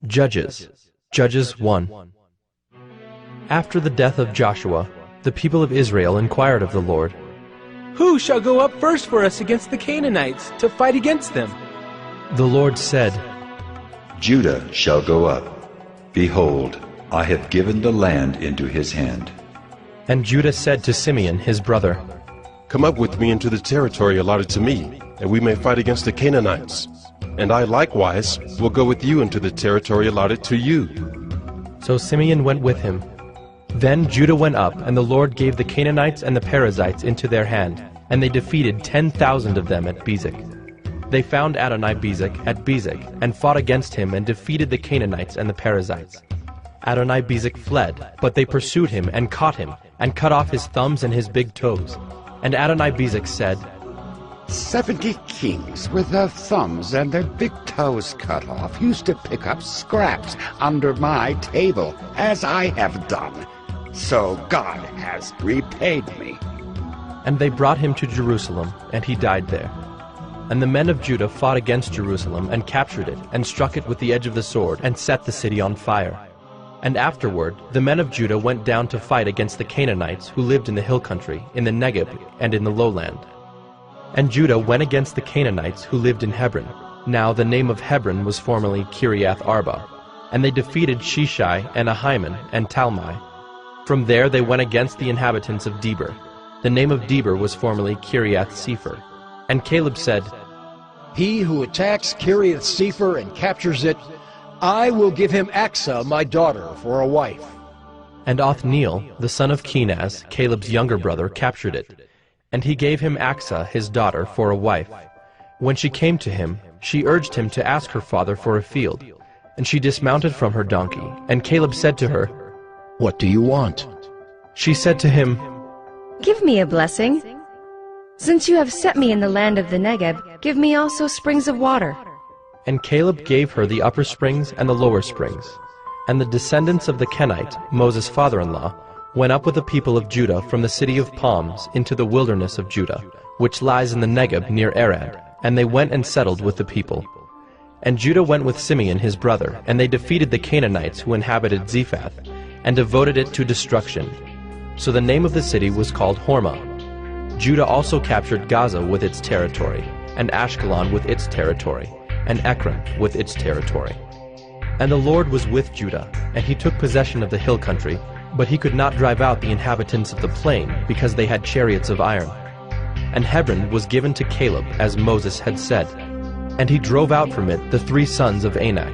Judges 1. After the death of Joshua, the people of Israel inquired of the Lord, "Who shall go up first for us against the Canaanites to fight against them?" The Lord said, Judah shall go up. Behold, I have given the land into his hand. And Judah said to Simeon his brother, Come up with me into the territory allotted to me, and we may fight against the Canaanites. And I likewise will go with you into the territory allotted to you. So Simeon went with him. Then Judah went up, and the Lord gave the Canaanites and the Perizzites into their hand, and they defeated 10,000 of them at Bezek. They found Adoni-Bezek at Bezek, and fought against him and defeated the Canaanites and the Perizzites. Adoni-Bezek fled, but they pursued him and caught him, and cut off his thumbs and his big toes. And Adoni-Bezek said, 70 kings with their thumbs and their big toes cut off used to pick up scraps under my table, as I have done. So God has repaid me. And they brought him to Jerusalem, and he died there. And the men of Judah fought against Jerusalem, and captured it, and struck it with the edge of the sword, and set the city on fire. And afterward the men of Judah went down to fight against the Canaanites who lived in the hill country, in the Negeb, and in the lowland. And Judah went against the Canaanites who lived in Hebron. Now the name of Hebron was formerly Kiriath Arba. And they defeated Sheshai, and Ahiman, and Talmai. From there they went against the inhabitants of Debir. The name of Debir was formerly Kiriath Sepher. And Caleb said, He who attacks Kiriath Sepher and captures it, I will give him Achsah, my daughter, for a wife. And Othniel, the son of Kenaz, Caleb's younger brother, captured it. And he gave him Achsah, his daughter, for a wife. When she came to him, she urged him to ask her father for a field. And she dismounted from her donkey, and Caleb said to her, What do you want? She said to him, Give me a blessing. Since you have set me in the land of the Negeb, give me also springs of water. And Caleb gave her the upper springs and the lower springs. And the descendants of the Kenite, Moses' father-in-law, went up with the people of Judah from the city of palms into the wilderness of Judah, which lies in the Negeb near Arad, and they went and settled with the people. And Judah went with Simeon his brother, and they defeated the Canaanites who inhabited Zephath, and devoted it to destruction. So the name of the city was called Hormah. Judah also captured Gaza with its territory, and Ashkelon with its territory, and Ekron with its territory. And the Lord was with Judah, and he took possession of the hill country, but he could not drive out the inhabitants of the plain, because they had chariots of iron. And Hebron was given to Caleb, as Moses had said, and he drove out from it the 3 sons of Anak.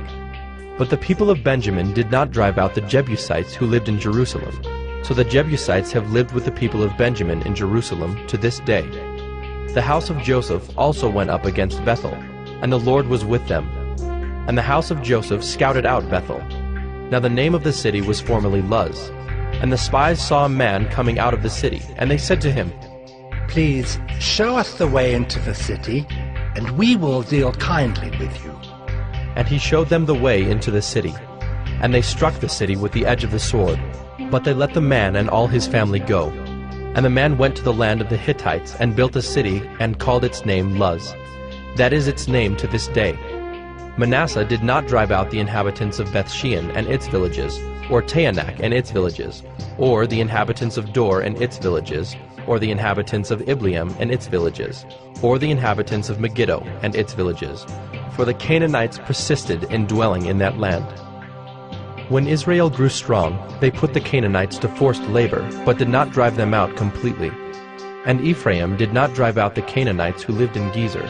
But the people of Benjamin did not drive out the Jebusites who lived in Jerusalem. So the Jebusites have lived with the people of Benjamin in Jerusalem to this day. The house of Joseph also went up against Bethel, and the Lord was with them. And the house of Joseph scouted out Bethel. Now the name of the city was formerly Luz. And the spies saw a man coming out of the city, and they said to him, Please show us the way into the city, and we will deal kindly with you. And he showed them the way into the city. And they struck the city with the edge of the sword, but they let the man and all his family go. And the man went to the land of the Hittites, and built a city, and called its name Luz. That is its name to this day. Manasseh did not drive out the inhabitants of Bethshean and its villages, or Taanach and its villages, or the inhabitants of Dor and its villages, or the inhabitants of Ibleam and its villages, or the inhabitants of Megiddo and its villages, for the Canaanites persisted in dwelling in that land. When Israel grew strong, they put the Canaanites to forced labor, but did not drive them out completely. And Ephraim did not drive out the Canaanites who lived in Gezer,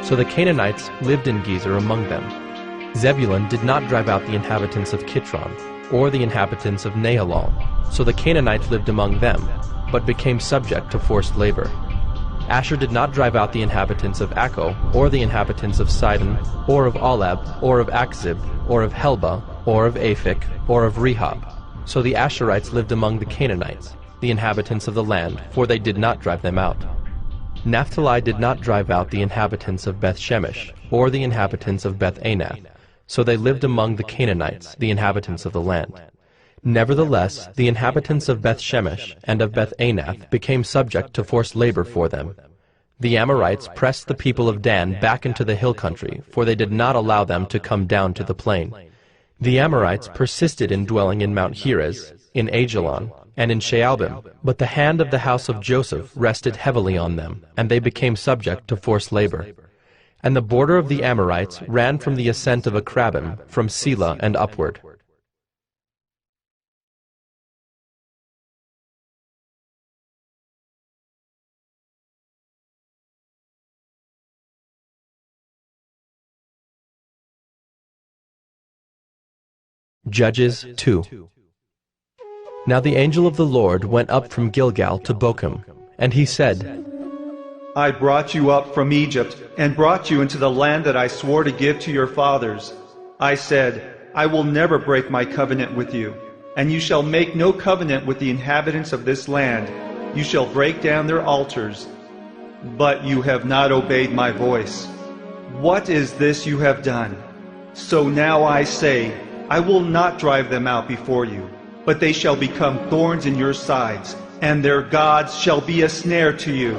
so the Canaanites lived in Gezer among them. Zebulun did not drive out the inhabitants of Kitron, or the inhabitants of Nahalal, so the Canaanites lived among them, but became subject to forced labor. Asher did not drive out the inhabitants of Akko, or the inhabitants of Sidon, or of Alab, or of Achzib, or of Helba, or of Aphik, or of Rehob. So the Asherites lived among the Canaanites, the inhabitants of the land, for they did not drive them out. Naphtali did not drive out the inhabitants of Beth-Shemesh, or the inhabitants of Beth-Anath, so they lived among the Canaanites, the inhabitants of the land. Nevertheless, the inhabitants of Beth-Shemesh and of Beth-Anath became subject to forced labor for them. The Amorites pressed the people of Dan back into the hill country, for they did not allow them to come down to the plain. The Amorites persisted in dwelling in Mount Heres, in Ajalon, and in Shaalbim, but the hand of the house of Joseph rested heavily on them, and they became subject to forced labor. And the border of the Amorites ran from the ascent of Akrabim, from Selah and upward. Judges 2. Now the angel of the Lord went up from Gilgal to Bochum, and he said, I brought you up from Egypt, and brought you into the land that I swore to give to your fathers. I said, I will never break my covenant with you, and you shall make no covenant with the inhabitants of this land. You shall break down their altars. But you have not obeyed my voice. What is this you have done? So now I say, I will not drive them out before you, but they shall become thorns in your sides, and their gods shall be a snare to you.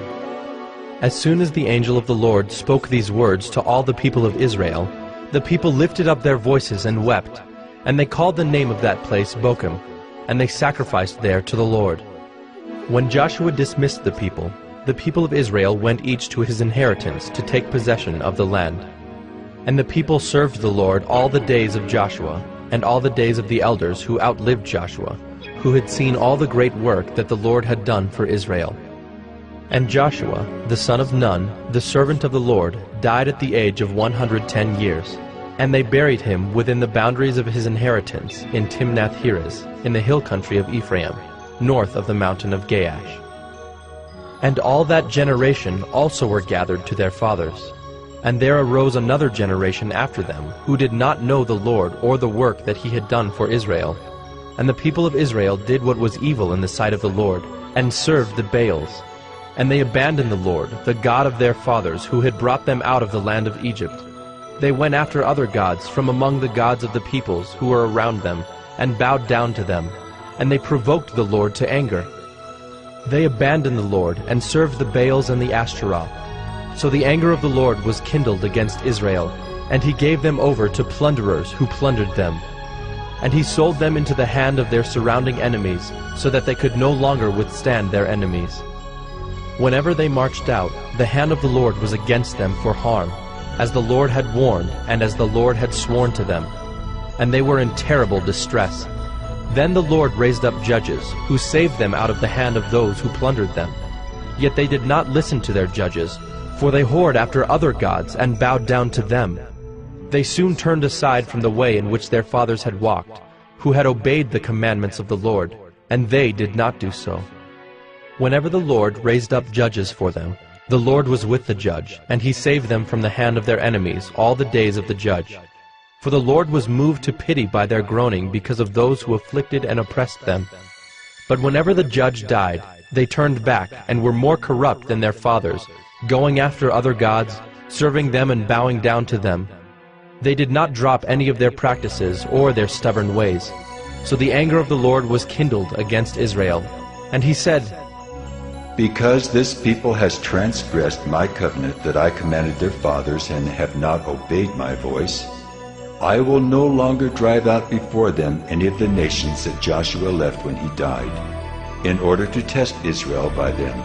As soon as the angel of the Lord spoke these words to all the people of Israel, the people lifted up their voices and wept, and they called the name of that place Bochum, and they sacrificed there to the Lord. When Joshua dismissed the people of Israel went each to his inheritance to take possession of the land. And the people served the Lord all the days of Joshua, and all the days of the elders who outlived Joshua, who had seen all the great work that the Lord had done for Israel. And Joshua, the son of Nun, the servant of the Lord, died at the age of 110 years. And they buried him within the boundaries of his inheritance in Timnath-Heres, in the hill country of Ephraim, north of the mountain of Gaash. And all that generation also were gathered to their fathers. And there arose another generation after them, who did not know the Lord or the work that he had done for Israel. And the people of Israel did what was evil in the sight of the Lord, and served the Baals. And they abandoned the Lord, the God of their fathers, who had brought them out of the land of Egypt. They went after other gods from among the gods of the peoples who were around them, and bowed down to them, and they provoked the Lord to anger. They abandoned the Lord, and served the Baals and the Ashtaroth. So the anger of the Lord was kindled against Israel, and he gave them over to plunderers who plundered them. And he sold them into the hand of their surrounding enemies, so that they could no longer withstand their enemies. Whenever they marched out, the hand of the Lord was against them for harm, as the Lord had warned, and as the Lord had sworn to them. And they were in terrible distress. Then the Lord raised up judges, who saved them out of the hand of those who plundered them. Yet they did not listen to their judges, for they whored after other gods and bowed down to them. They soon turned aside from the way in which their fathers had walked, who had obeyed the commandments of the Lord, and they did not do so. Whenever the Lord raised up judges for them, the Lord was with the judge, and he saved them from the hand of their enemies all the days of the judge. For the Lord was moved to pity by their groaning because of those who afflicted and oppressed them. But whenever the judge died, they turned back and were more corrupt than their fathers, going after other gods, serving them and bowing down to them. They did not drop any of their practices or their stubborn ways. So the anger of the Lord was kindled against Israel. And he said, Because this people has transgressed my covenant that I commanded their fathers and have not obeyed my voice, I will no longer drive out before them any of the nations that Joshua left when he died, in order to test Israel by them,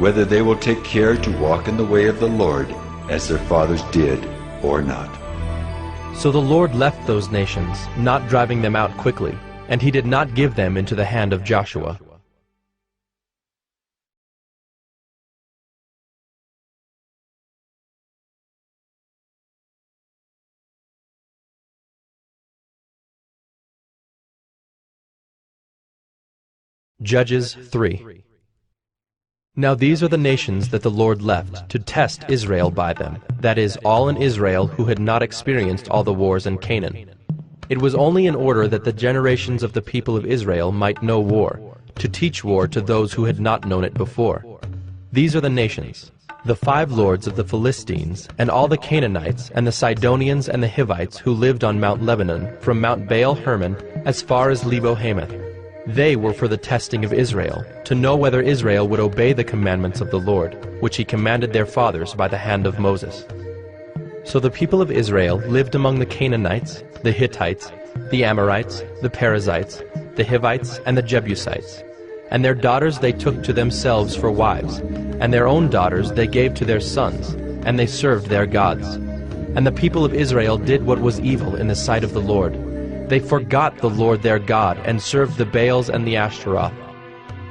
whether they will take care to walk in the way of the Lord as their fathers did or not. So the Lord left those nations, not driving them out quickly, and he did not give them into the hand of Joshua. Judges 3. Now these are the nations that the Lord left to test Israel by them, that is, all in Israel who had not experienced all the wars in Canaan. It was only in order that the generations of the people of Israel might know war, to teach war to those who had not known it before. These are the nations: the 5 lords of the Philistines, and all the Canaanites, and the Sidonians and the Hivites who lived on Mount Lebanon, from Mount Baal-Hermon as far as Lebo-Hamath. They were for the testing of Israel, to know whether Israel would obey the commandments of the Lord, which he commanded their fathers by the hand of Moses. So the people of Israel lived among the Canaanites, the Hittites, the Amorites, the Perizzites, the Hivites, and the Jebusites. And their daughters they took to themselves for wives, and their own daughters they gave to their sons, and they served their gods. And the people of Israel did what was evil in the sight of the Lord. They forgot the Lord their God, and served the Baals and the Ashtaroth.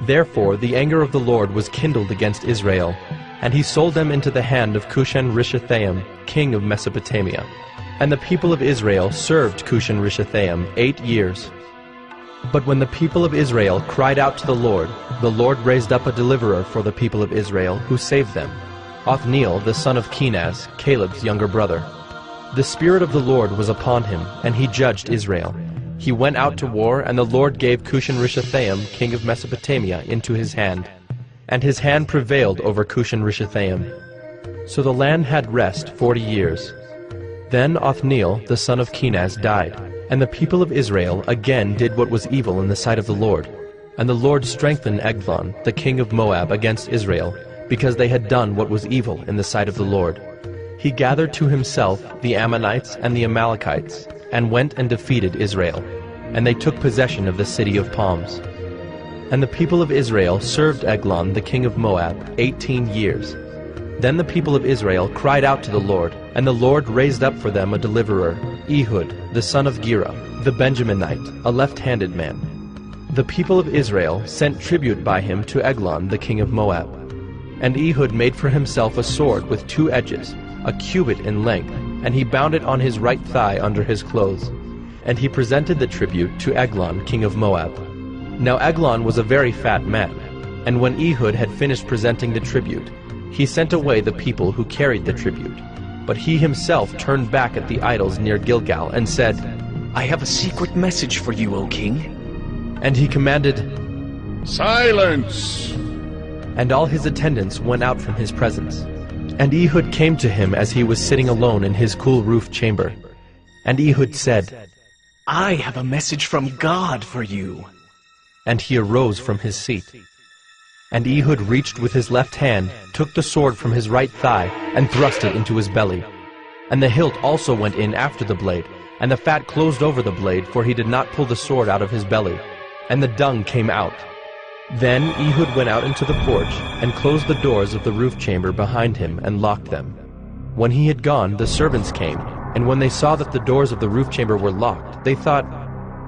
Therefore the anger of the Lord was kindled against Israel, and he sold them into the hand of Cushan-Rishathaim, king of Mesopotamia. And the people of Israel served Cushan-Rishathaim 8 years. But when the people of Israel cried out to the Lord raised up a deliverer for the people of Israel, who saved them, Othniel the son of Kenaz, Caleb's younger brother. The Spirit of the Lord was upon him, and he judged Israel. He went out to war, and the Lord gave Cushan-Rishathaim, king of Mesopotamia, into his hand. And his hand prevailed over Cushan-Rishathaim. So the land had rest 40 years. Then Othniel the son of Kenaz died, and the people of Israel again did what was evil in the sight of the Lord. And the Lord strengthened Eglon, the king of Moab, against Israel, because they had done what was evil in the sight of the Lord. He gathered to himself the Ammonites and the Amalekites, and went and defeated Israel, and they took possession of the city of palms. And the people of Israel served Eglon the king of Moab 18 years. Then the people of Israel cried out to the Lord, and the Lord raised up for them a deliverer, Ehud the son of Gera, the Benjaminite, a left-handed man. The people of Israel sent tribute by him to Eglon the king of Moab. And Ehud made for himself a sword with 2 edges, a cubit in length, and he bound it on his right thigh under his clothes. And he presented the tribute to Eglon king of Moab. Now Eglon was a very fat man, and when Ehud had finished presenting the tribute, he sent away the people who carried the tribute. But he himself turned back at the idols near Gilgal and said, I have a secret message for you, O king. And he commanded, Silence! And all his attendants went out from his presence. And Ehud came to him as he was sitting alone in his cool roof chamber. And Ehud said, I have a message from God for you. And he arose from his seat. And Ehud reached with his left hand, took the sword from his right thigh, and thrust it into his belly. And the hilt also went in after the blade, and the fat closed over the blade, for he did not pull the sword out of his belly. And the dung came out. Then Ehud went out into the porch, and closed the doors of the roof chamber behind him, and locked them. When he had gone, the servants came, and when they saw that the doors of the roof chamber were locked, they thought,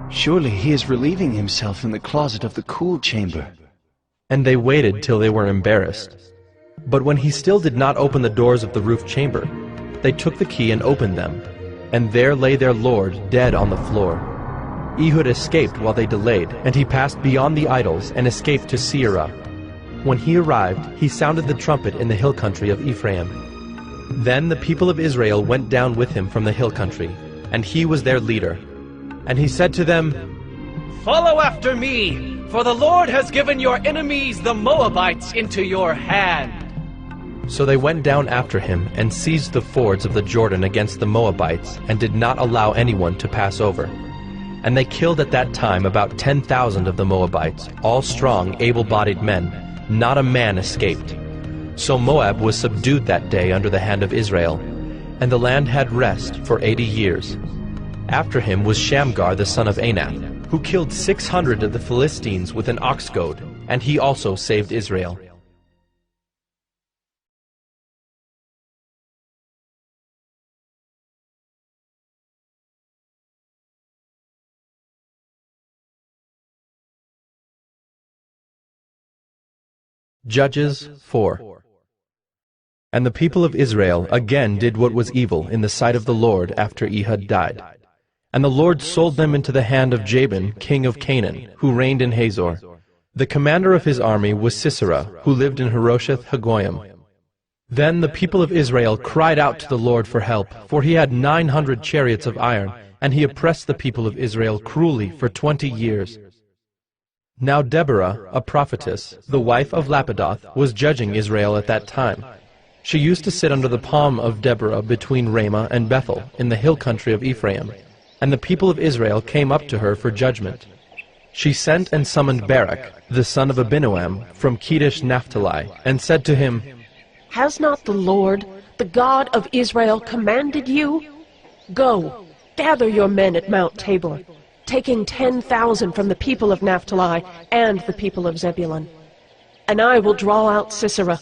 Surely he is relieving himself in the closet of the cool chamber. And they waited till they were embarrassed. But when he still did not open the doors of the roof chamber, they took the key and opened them, and there lay their lord dead on the floor. Ehud escaped while they delayed, and he passed beyond the idols and escaped to Seirah. When he arrived, he sounded the trumpet in the hill country of Ephraim. Then the people of Israel went down with him from the hill country, and he was their leader. And he said to them, Follow after me, for the Lord has given your enemies, the Moabites, into your hand. So they went down after him, and seized the fords of the Jordan against the Moabites, and did not allow anyone to pass over. And they killed at that time about 10,000 of the Moabites, all strong, able-bodied men. Not a man escaped. So Moab was subdued that day under the hand of Israel, and the land had rest for 80 years. After him was Shamgar the son of Anath, who killed 600 of the Philistines with an ox goad, and he also saved Israel. Judges 4. And the people of Israel again did what was evil in the sight of the Lord after Ehud died. And the Lord sold them into the hand of Jabin, king of Canaan, who reigned in Hazor. The commander of his army was Sisera, who lived in Harosheth Hagoyim. Then the people of Israel cried out to the Lord for help, for he had 900 chariots of iron, and he oppressed the people of Israel cruelly for 20 years. Now Deborah, a prophetess, the wife of Lapidoth, was judging Israel at that time. She used to sit under the palm of Deborah between Ramah and Bethel, in the hill country of Ephraim. And the people of Israel came up to her for judgment. She sent and summoned Barak, the son of Abinoam, from Kedesh Naphtali, and said to him, Has not the Lord, the God of Israel, commanded you? Go, Gather your men at Mount Tabor, taking 10,000 from the people of Naphtali and the people of Zebulun. And I will draw out Sisera,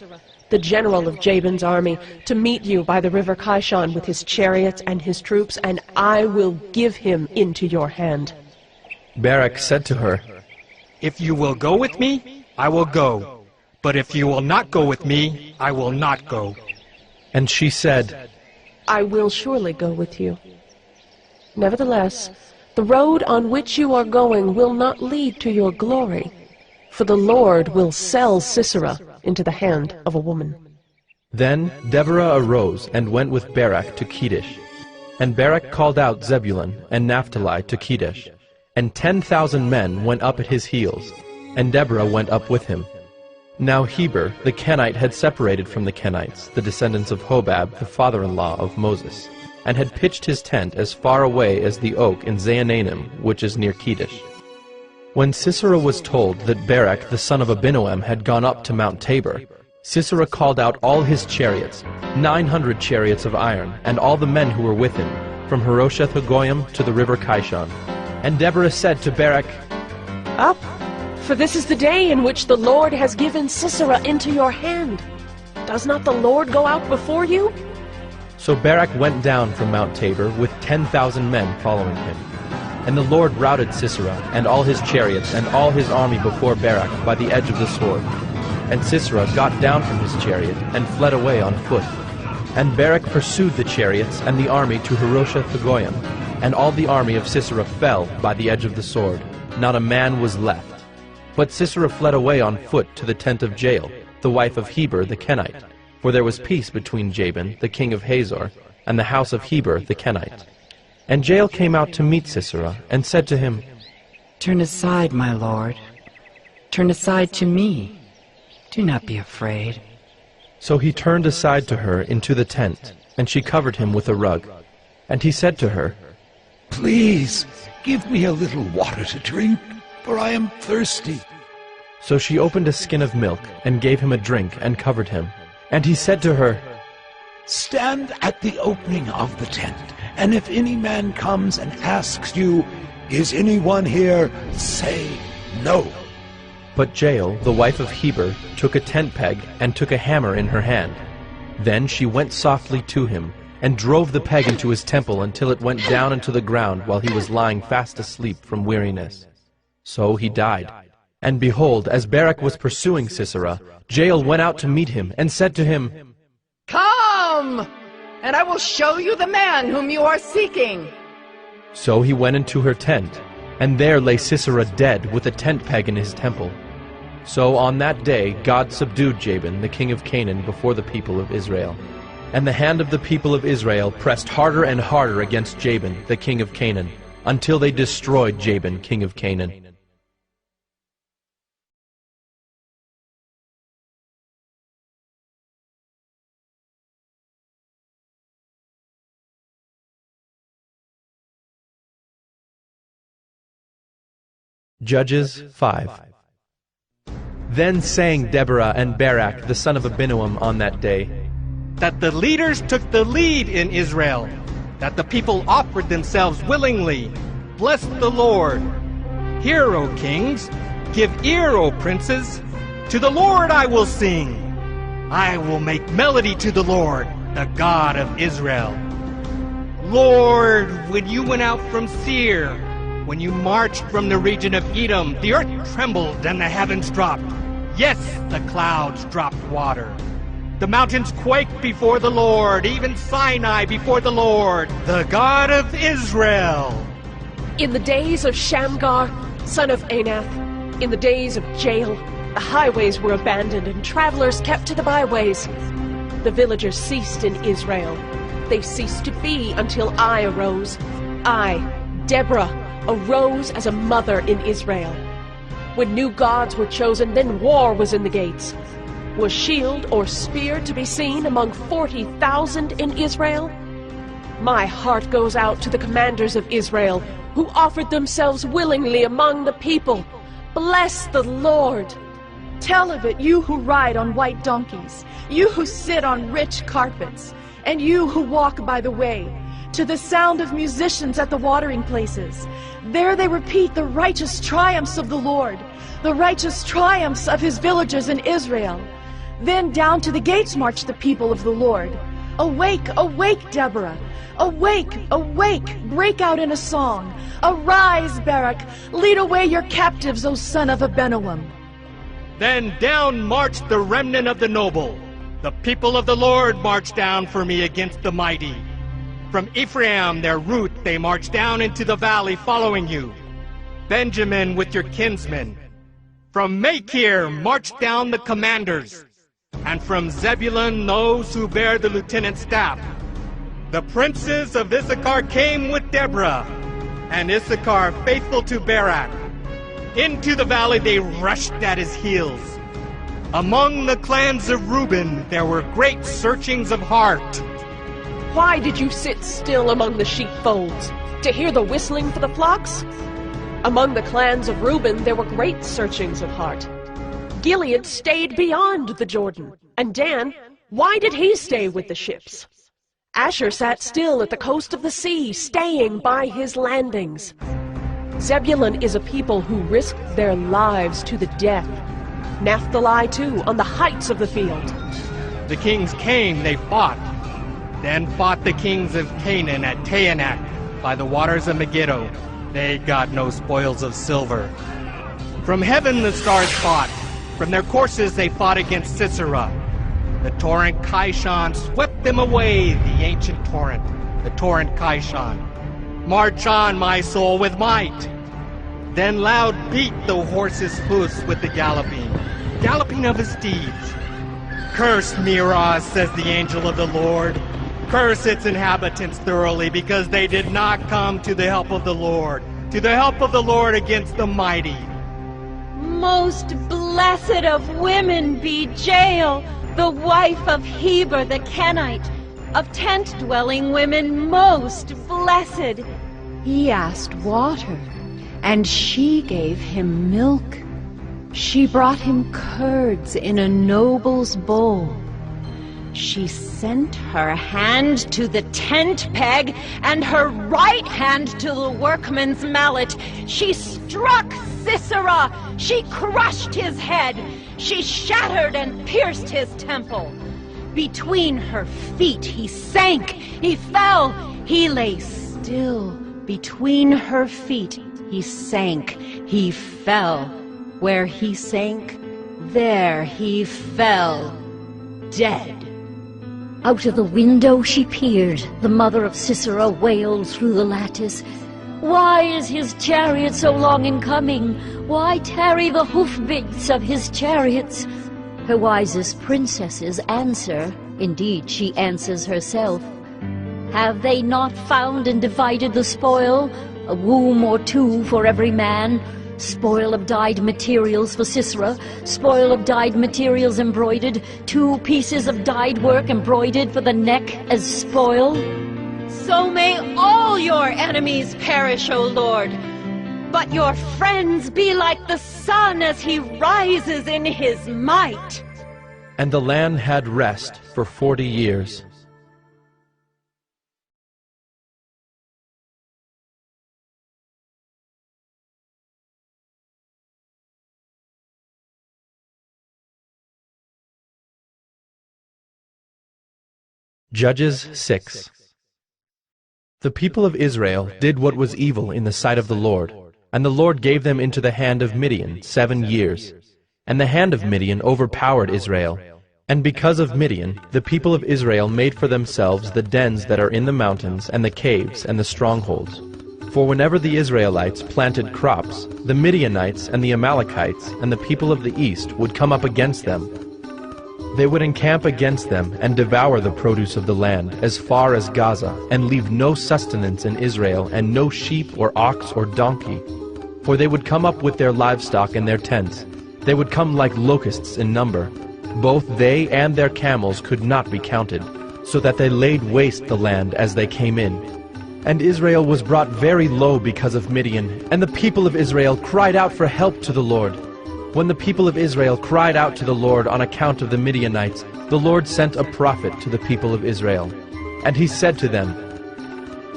the general of Jabin's army, to meet you by the river Kishon with his chariots and his troops, and I will give him into your hand." Barak said to her, "If you will go with me, I will go. But if you will not go with me, I will not go." And she said, "I will surely go with you. Nevertheless, the road on which you are going will not lead to your glory, for the Lord will sell Sisera into the hand of a woman." Then Deborah arose and went with Barak to Kedesh. And Barak called out Zebulun and Naphtali to Kedesh. And 10,000 men went up at his heels, and Deborah went up with him. Now Heber the Kenite had separated from the Kenites, the descendants of Hobab, the father-in-law of Moses, and had pitched his tent as far away as the oak in Zaanannim, which is near Kedesh. When Sisera was told that Barak the son of Abinoam had gone up to Mount Tabor, Sisera called out all his chariots, 900 chariots of iron, and all the men who were with him, from Harosheth-Hagoyim to the river Kishon. And Deborah said to Barak, "Up, for this is the day in which the Lord has given Sisera into your hand. Does not the Lord go out before you?" So Barak went down from Mount Tabor with 10,000 men following him. And the Lord routed Sisera and all his chariots and all his army before Barak by the edge of the sword. And Sisera got down from his chariot and fled away on foot. And Barak pursued the chariots and the army to Harosheth-Hagoyim, and all the army of Sisera fell by the edge of the sword. Not a man was left. But Sisera fled away on foot to the tent of Jael, the wife of Heber the Kenite, for there was peace between Jabin, the king of Hazor, and the house of Heber the Kenite. And Jael came out to meet Sisera, and said to him, "Turn aside, my lord. Turn aside to me. Do not be afraid." So he turned aside to her into the tent, and she covered him with a rug. And he said to her, "Please, give me a little water to drink, for I am thirsty." So she opened a skin of milk, and gave him a drink, and covered him. And he said to her, "Stand at the opening of the tent, and if any man comes and asks you, 'Is anyone here?' say, 'No.'" But Jael, the wife of Heber, took a tent peg, and took a hammer in her hand. Then she went softly to him, and drove the peg into his temple until it went down into the ground while he was lying fast asleep from weariness. So he died. And behold, as Barak was pursuing Sisera, Jael went out to meet him, and said to him, "Come, and I will show you the man whom you are seeking." So he went into her tent, and there lay Sisera dead with a tent peg in his temple. So on that day God subdued Jabin, the king of Canaan, before the people of Israel. And the hand of the people of Israel pressed harder and harder against Jabin, the king of Canaan, until they destroyed Jabin, king of Canaan. Judges 5. Then sang Deborah and Barak, the son of Abinoam, on that day, that the leaders took the lead in Israel, that the people offered themselves willingly. Bless the Lord. Hear, O kings, give ear, O princes. To the Lord I will sing. I will make melody to the Lord, the God of Israel. Lord, when you went out from Seir, when you marched from the region of Edom, the earth trembled and the heavens dropped. Yes, the clouds dropped water. The mountains quaked before the Lord, even Sinai before the Lord, the God of Israel. In the days of Shamgar, son of Anath, in the days of Jael, the highways were abandoned and travelers kept to the byways. The villagers ceased in Israel. They ceased to be until I arose. I, Deborah, arose as a mother in Israel. When new gods were chosen, then war was in the gates. Was shield or spear to be seen among 40,000 in Israel? My heart goes out to the commanders of Israel, who offered themselves willingly among the people. Bless the Lord. Tell of it, you who ride on white donkeys, you who sit on rich carpets, and you who walk by the way. to the sound of musicians at the watering places. There they repeat the righteous triumphs of the Lord, the righteous triumphs of his villagers in Israel. Then down to the gates march the people of the Lord. Awake, awake, Deborah! Awake, awake, break out in a song. Arise, Barak, lead away your captives, O son of Abinoam. Then down marched the remnant of the noble. The people of the Lord marched down for me against the mighty. From Ephraim, their root, they marched down into the valley following you. Benjamin with your kinsmen. From Machir marched down the commanders. And from Zebulun those who bear the lieutenant's staff. The princes of Issachar came with Deborah, and Issachar faithful to Barak. Into the valley they rushed at his heels. Among the clans of Reuben there were great searchings of heart. Why did you sit still among the sheepfolds? To hear the whistling for the flocks? Among the clans of Reuben there were great searchings of heart. Gilead stayed beyond the Jordan. And Dan, why did he stay with the ships? Asher sat still at the coast of the sea, staying by his landings. Zebulun is a people who risked their lives to the death. Naphtali, too, on the heights of the field. The kings came, they fought. Then fought the kings of Canaan at Taanach by the waters of Megiddo. They got no spoils of silver. From heaven the stars fought. From their courses they fought against Sisera. The torrent Kishon swept them away, the ancient torrent, the torrent Kishon. March on, my soul, with might. Then loud beat the horse's hoofs with the galloping of his steeds. Curse Meroz, says the angel of the Lord. Curse its inhabitants thoroughly, because they did not come to the help of the Lord, against the mighty. Most blessed of women be Jael, the wife of Heber the Kenite. Of tent-dwelling women most blessed. He asked water, and she gave him milk. She brought him curds in a noble's bowl. She sent her hand to the tent peg, and her right hand to the workman's mallet. She struck Sisera. She crushed his head. She shattered and pierced his temple. Between her feet he sank. He fell. He lay still. Between her feet he sank. He fell. Where he sank, there he fell, dead. Out of the window she peered. The mother of Sisera wailed through the lattice. Why is his chariot so long in coming? Why tarry the hoofbeats of his chariots? Her wisest princesses answer. Indeed, she answers herself. Have they not found and divided the spoil? A womb or two for every man. Spoil of dyed materials for Sisera, spoil of dyed materials embroidered, 2 pieces of dyed work embroidered for the neck as spoil. So may all your enemies perish, O Lord, but your friends be like the sun as he rises in his might. And the land had rest for 40 years. Judges 6. The people of Israel did what was evil in the sight of the Lord, and the Lord gave them into the hand of Midian 7 years. And the hand of Midian overpowered Israel. And because of Midian, the people of Israel made for themselves the dens that are in the mountains, and the caves, and the strongholds. For whenever the Israelites planted crops, the Midianites and the Amalekites and the people of the east would come up against them. They would encamp against them and devour the produce of the land as far as Gaza, and leave no sustenance in Israel, and no sheep or ox or donkey. For they would come up with their livestock and their tents. They would come like locusts in number. Both they and their camels could not be counted, so that they laid waste the land as they came in. And Israel was brought very low because of Midian, and the people of Israel cried out for help to the Lord. When the people of Israel cried out to the Lord on account of the Midianites, the Lord sent a prophet to the people of Israel. And he said to them,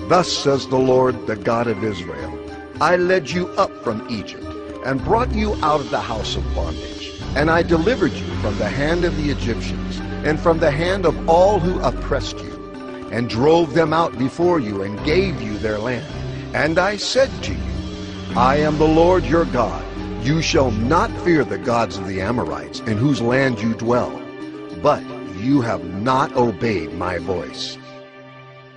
Thus says the Lord, the God of Israel, I led you up from Egypt, and brought you out of the house of bondage. And I delivered you from the hand of the Egyptians, and from the hand of all who oppressed you, and drove them out before you, and gave you their land. And I said to you, I am the Lord your God. You shall not fear the gods of the Amorites, in whose land you dwell. But you have not obeyed my voice.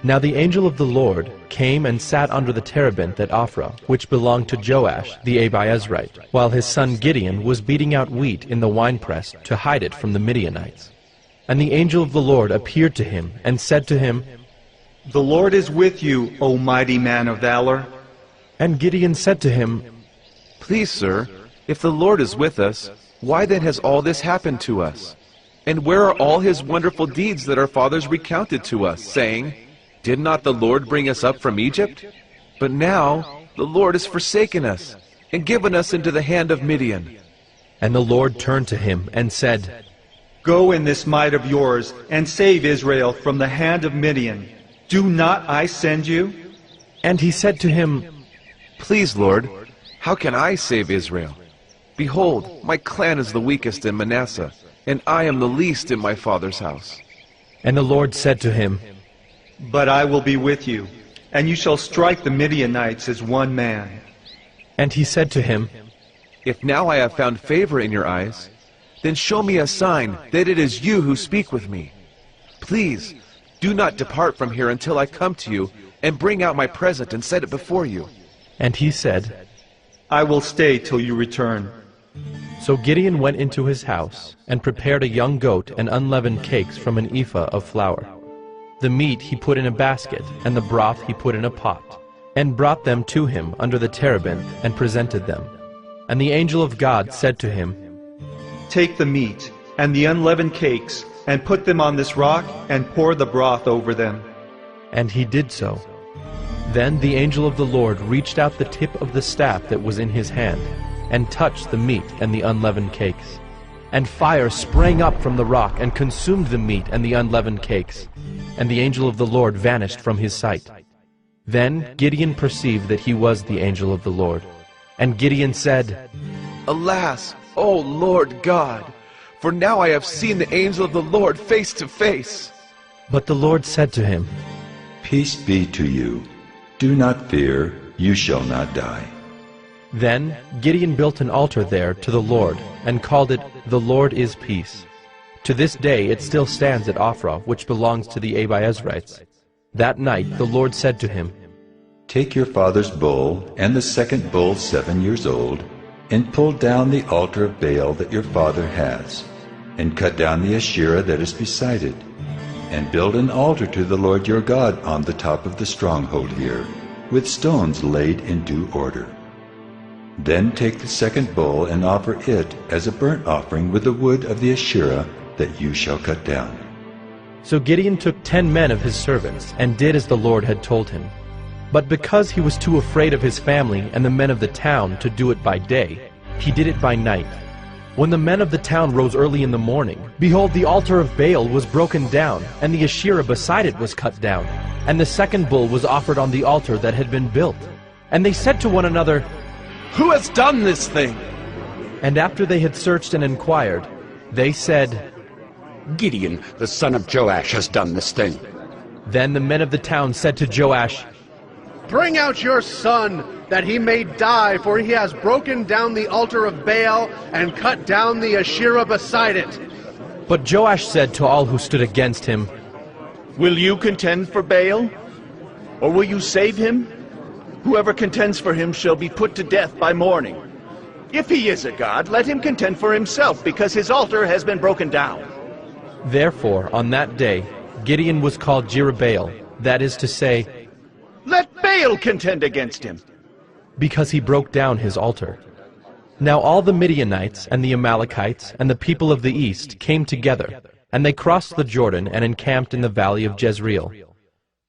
Now the angel of the Lord came and sat under the terebinth at Ophrah, which belonged to Joash the Abiezrite, while his son Gideon was beating out wheat in the winepress to hide it from the Midianites. And the angel of the Lord appeared to him and said to him, The Lord is with you, O mighty man of valor. And Gideon said to him, Please, sir, if the Lord is with us, why then has all this happened to us? And where are all his wonderful deeds that our fathers recounted to us, saying, Did not the Lord bring us up from Egypt? But now the Lord has forsaken us, and given us into the hand of Midian. And the Lord turned to him and said, Go in this might of yours, and save Israel from the hand of Midian. Do not I send you? And he said to him, Please, Lord, how can I save Israel? Behold, my clan is the weakest in Manasseh, and I am the least in my father's house. And the Lord said to him, But I will be with you, and you shall strike the Midianites as one man. And he said to him, If now I have found favor in your eyes, then show me a sign that it is you who speak with me. Please, do not depart from here until I come to you and bring out my present and set it before you. And he said, I will stay till you return. So Gideon went into his house and prepared a young goat and unleavened cakes from an ephah of flour. The meat he put in a basket, and the broth he put in a pot, and brought them to him under the terebinth, and presented them. And the angel of God said to him, Take the meat and the unleavened cakes, and put them on this rock, and pour the broth over them. And he did so. Then the angel of the Lord reached out the tip of the staff that was in his hand, and touched the meat and the unleavened cakes. And fire sprang up from the rock, and consumed the meat and the unleavened cakes. And the angel of the Lord vanished from his sight. Then Gideon perceived that he was the angel of the Lord. And Gideon said, Alas, O Lord God, for now I have seen the angel of the Lord face to face. But the Lord said to him, Peace be to you. Do not fear, you shall not die. Then Gideon built an altar there to the Lord, and called it, The Lord is Peace. To this day it still stands at Ophrah, which belongs to the Abiezrites. That night the Lord said to him, Take your father's bull, and the second bull 7 years old, and pull down the altar of Baal that your father has, and cut down the Asherah that is beside it, and build an altar to the Lord your God on the top of the stronghold here, with stones laid in due order. Then take the second bull and offer it as a burnt offering with the wood of the Asherah that you shall cut down. So Gideon took 10 men of his servants, and did as the Lord had told him. But because he was too afraid of his family and the men of the town to do it by day, he did it by night. When the men of the town rose early in the morning, behold, the altar of Baal was broken down, and the Asherah beside it was cut down, and the second bull was offered on the altar that had been built. And they said to one another, Who has done this thing? And after they had searched and inquired, they said, Gideon, the son of Joash, has done this thing. Then the men of the town said to Joash, Bring out your son, that he may die, for he has broken down the altar of Baal and cut down the Asherah beside it. But Joash said to all who stood against him, Will you contend for Baal? Or will you save him? Whoever contends for him shall be put to death by morning. If he is a god, let him contend for himself, because his altar has been broken down. Therefore, on that day, Gideon was called Jerubbaal, that is to say, Let Baal contend against him, because he broke down his altar. Now all the Midianites and the Amalekites and the people of the east came together, and they crossed the Jordan and encamped in the valley of Jezreel.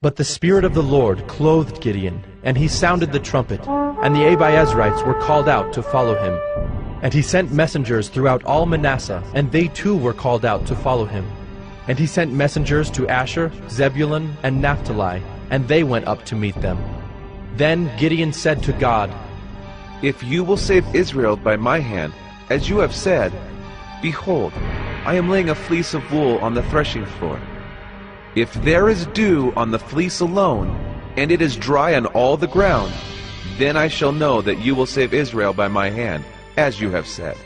But the Spirit of the Lord clothed Gideon, and he sounded the trumpet, and the Abiezrites were called out to follow him. And he sent messengers throughout all Manasseh, and they too were called out to follow him. And he sent messengers to Asher, Zebulun, and Naphtali, and they went up to meet them. Then Gideon said to God, "If you will save Israel by my hand, as you have said, behold, I am laying a fleece of wool on the threshing floor. If there is dew on the fleece alone, and it is dry on all the ground, then I shall know that you will save Israel by my hand, as you have said."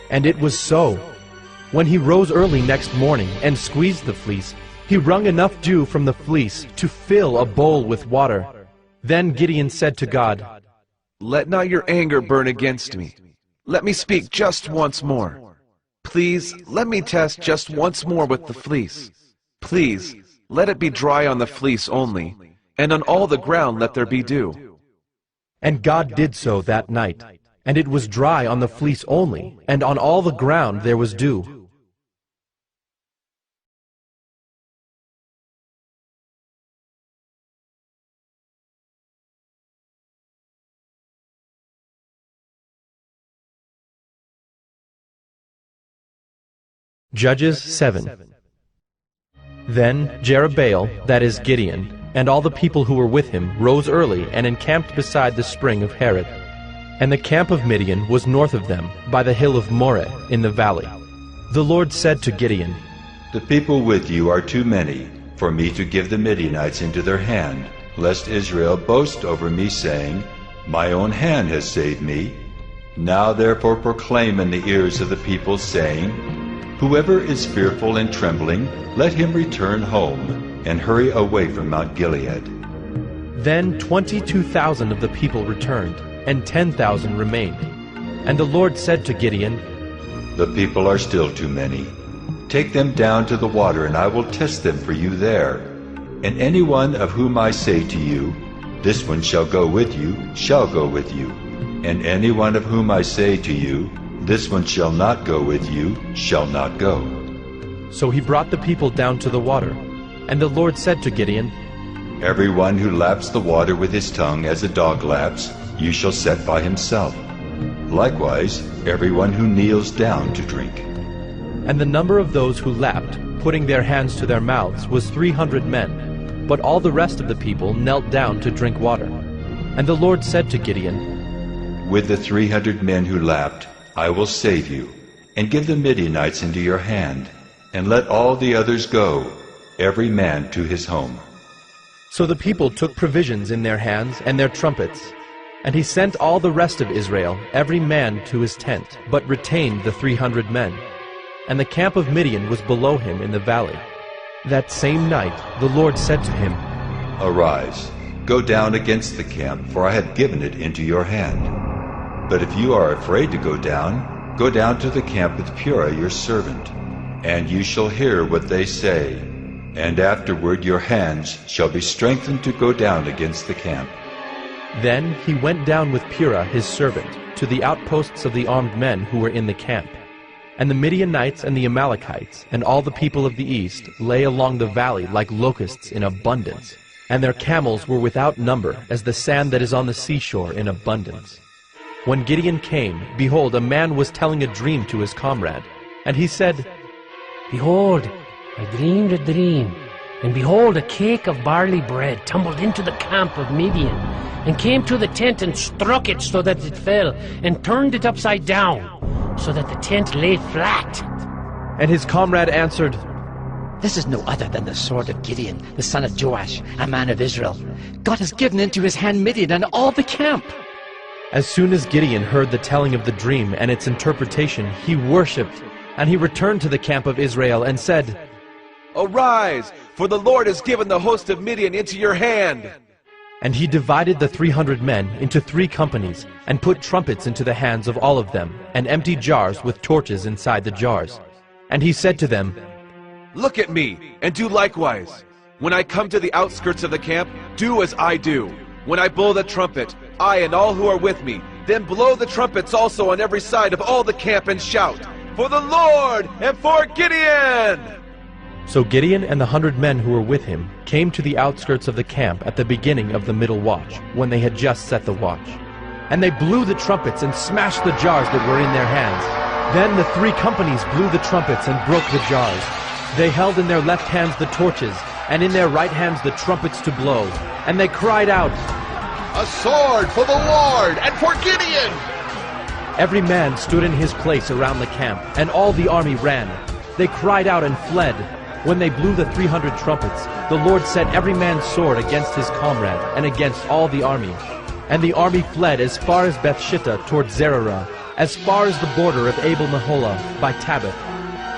And it was so. When he rose early next morning and squeezed the fleece, he wrung enough dew from the fleece to fill a bowl with water. Then Gideon said to God, "Let not your anger burn against me. Let me speak just once more. Please, let me test just once more with the fleece. Please, let it be dry on the fleece only, and on all the ground let there be dew." And God did so that night, and it was dry on the fleece only, and on all the ground there was dew. Judges 7. Then Jerubbaal, that is Gideon, and all the people who were with him rose early and encamped beside the spring of Harod. And the camp of Midian was north of them, by the hill of Moreh in the valley. The Lord said to Gideon, "The people with you are too many for me to give the Midianites into their hand, lest Israel boast over me, saying, 'My own hand has saved me.' Now therefore proclaim in the ears of the people, saying, 'Whoever is fearful and trembling, let him return home, and hurry away from Mount Gilead.'" Then 22,000 of the people returned, and 10,000 remained. And the Lord said to Gideon, "The people are still too many. Take them down to the water, and I will test them for you there. And any one of whom I say to you, 'This one shall go with you,' shall go with you. And any one of whom I say to you, 'This one shall not go with you,' shall not go." So he brought the people down to the water. And the Lord said to Gideon, "Every one who laps the water with his tongue as a dog laps, you shall set by himself. Likewise, every one who kneels down to drink." And the number of those who lapped, putting their hands to their mouths, was 300 men. But all the rest of the people knelt down to drink water. And the Lord said to Gideon, "With the 300 men who lapped, I will save you, and give the Midianites into your hand, and let all the others go, every man to his home." So the people took provisions in their hands and their trumpets. And he sent all the rest of Israel, every man to his tent, but retained the 300 men. And the camp of Midian was below him in the valley. That same night the Lord said to him, "Arise, go down against the camp, for I have given it into your hand. But if you are afraid to go down to the camp with Purah your servant, and you shall hear what they say, and afterward your hands shall be strengthened to go down against the camp." Then he went down with Purah his servant to the outposts of the armed men who were in the camp. And the Midianites and the Amalekites and all the people of the east lay along the valley like locusts in abundance, and their camels were without number as the sand that is on the seashore in abundance. When Gideon came, behold, a man was telling a dream to his comrade. And he said, "Behold, I dreamed a dream, and behold, a cake of barley bread tumbled into the camp of Midian, and came to the tent and struck it so that it fell, and turned it upside down, so that the tent lay flat." And his comrade answered, "This is no other than the sword of Gideon, the son of Joash, a man of Israel. God has given into his hand Midian and all the camp." As soon as Gideon heard the telling of the dream and its interpretation, he worshipped, and he returned to the camp of Israel and said, "Arise, for the Lord has given the host of Midian into your hand." And he divided the 300 men into 3 companies, and put trumpets into the hands of all of them, and empty jars with torches inside the jars. And he said to them, "Look at me, and do likewise. When I come to the outskirts of the camp, do as I do. When I blow the trumpet, I and all who are with me, then blow the trumpets also on every side of all the camp, and shout, 'For the Lord and for Gideon!'" So Gideon and the 100 men who were with him came to the outskirts of the camp at the beginning of the middle watch, when they had just set the watch. And they blew the trumpets and smashed the jars that were in their hands. Then the 3 companies blew the trumpets and broke the jars. They held in their left hands the torches, and in their right hands the trumpets to blow. And they cried out, "A sword for the Lord and for Gideon!" Every man stood in his place around the camp, and all the army ran. They cried out and fled. When they blew the 300 trumpets, the Lord set every man's sword against his comrade and against all the army. And the army fled as far as Bethshittah toward Zererah, as far as the border of Abel-Meholah by Tabbath.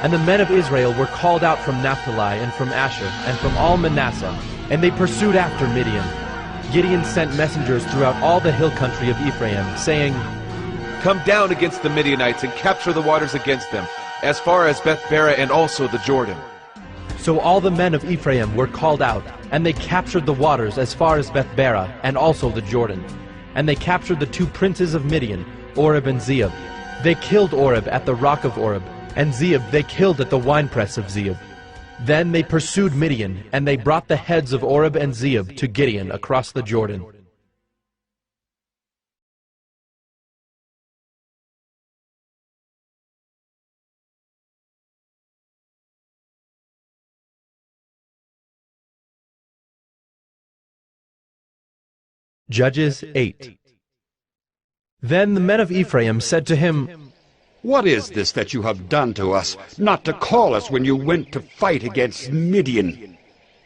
And the men of Israel were called out from Naphtali and from Asher and from all Manasseh, and they pursued after Midian. Gideon sent messengers throughout all the hill country of Ephraim, saying, "Come down against the Midianites and capture the waters against them, as far as Beth-Barah and also the Jordan." So all the men of Ephraim were called out, and they captured the waters as far as Beth-Barah and also the Jordan. And they captured the 2 princes of Midian, Oreb and Zeeb. They killed Oreb at the rock of Oreb, and Zeeb they killed at the winepress of Zeeb. Then they pursued Midian, and they brought the heads of Oreb and Zeeb to Gideon across the Jordan. Judges 8. Then the men of Ephraim said to him, "What is this that you have done to us, not to call us when you went to fight against Midian?"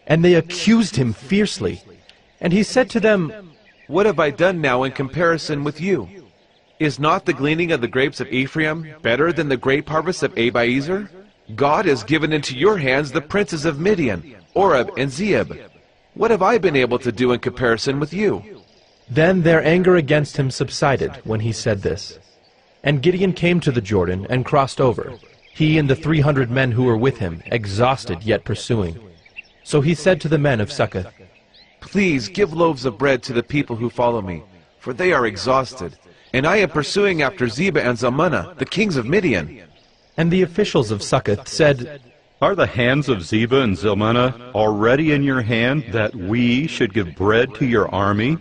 And they accused him fiercely. And he said to them, "What have I done now in comparison with you? Is not the gleaning of the grapes of Ephraim better than the grape harvest of Abiezer? God has given into your hands the princes of Midian, Oreb and Zeeb. What have I been able to do in comparison with you?" Then their anger against him subsided when he said this. And Gideon came to the Jordan and crossed over, he and the 300 men who were with him, exhausted yet pursuing. So he said to the men of Succoth, "Please give loaves of bread to the people who follow me, for they are exhausted, and I am pursuing after Zebah and Zalmunna, the kings of Midian." And the officials of Succoth said, "Are the hands of Zebah and Zalmunna already in your hand, that we should give bread to your army?"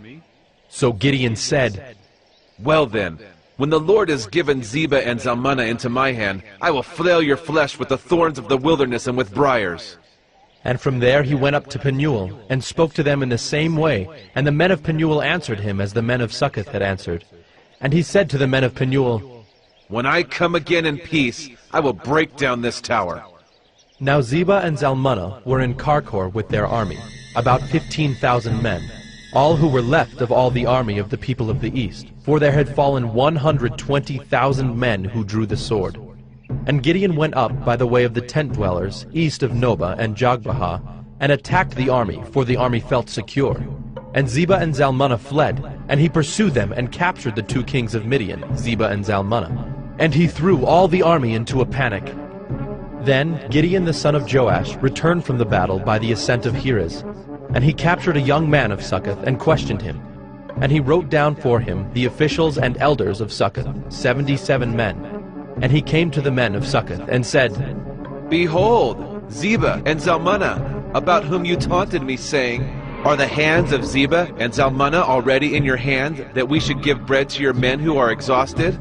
So Gideon said, "Well then, when the Lord has given Zebah and Zalmunna into my hand, I will flail your flesh with the thorns of the wilderness and with briars." And from there he went up to Penuel, and spoke to them in the same way, and the men of Penuel answered him as the men of Succoth had answered. And he said to the men of Penuel, "When I come again in peace, I will break down this tower." Now Zebah and Zalmunna were in Karkor with their army, about 15,000 men, all who were left of all the army of the people of the east, for there had fallen 120,000 men who drew the sword. And Gideon went up by the way of the tent dwellers, east of Nobah and Jogbehah, and attacked the army, for the army felt secure. And Zebah and Zalmunna fled, and he pursued them and captured the 2 kings of Midian, Zebah and Zalmunna. And he threw all the army into a panic. Then Gideon the son of Joash returned from the battle by the ascent of Heres, and he captured a young man of Succoth and questioned him. And he wrote down for him the officials and elders of Succoth, 77 men. And he came to the men of Succoth and said, "Behold, Zebah and Zalmunna, about whom you taunted me, saying, 'Are the hands of Zebah and Zalmunna already in your hand, that we should give bread to your men who are exhausted?'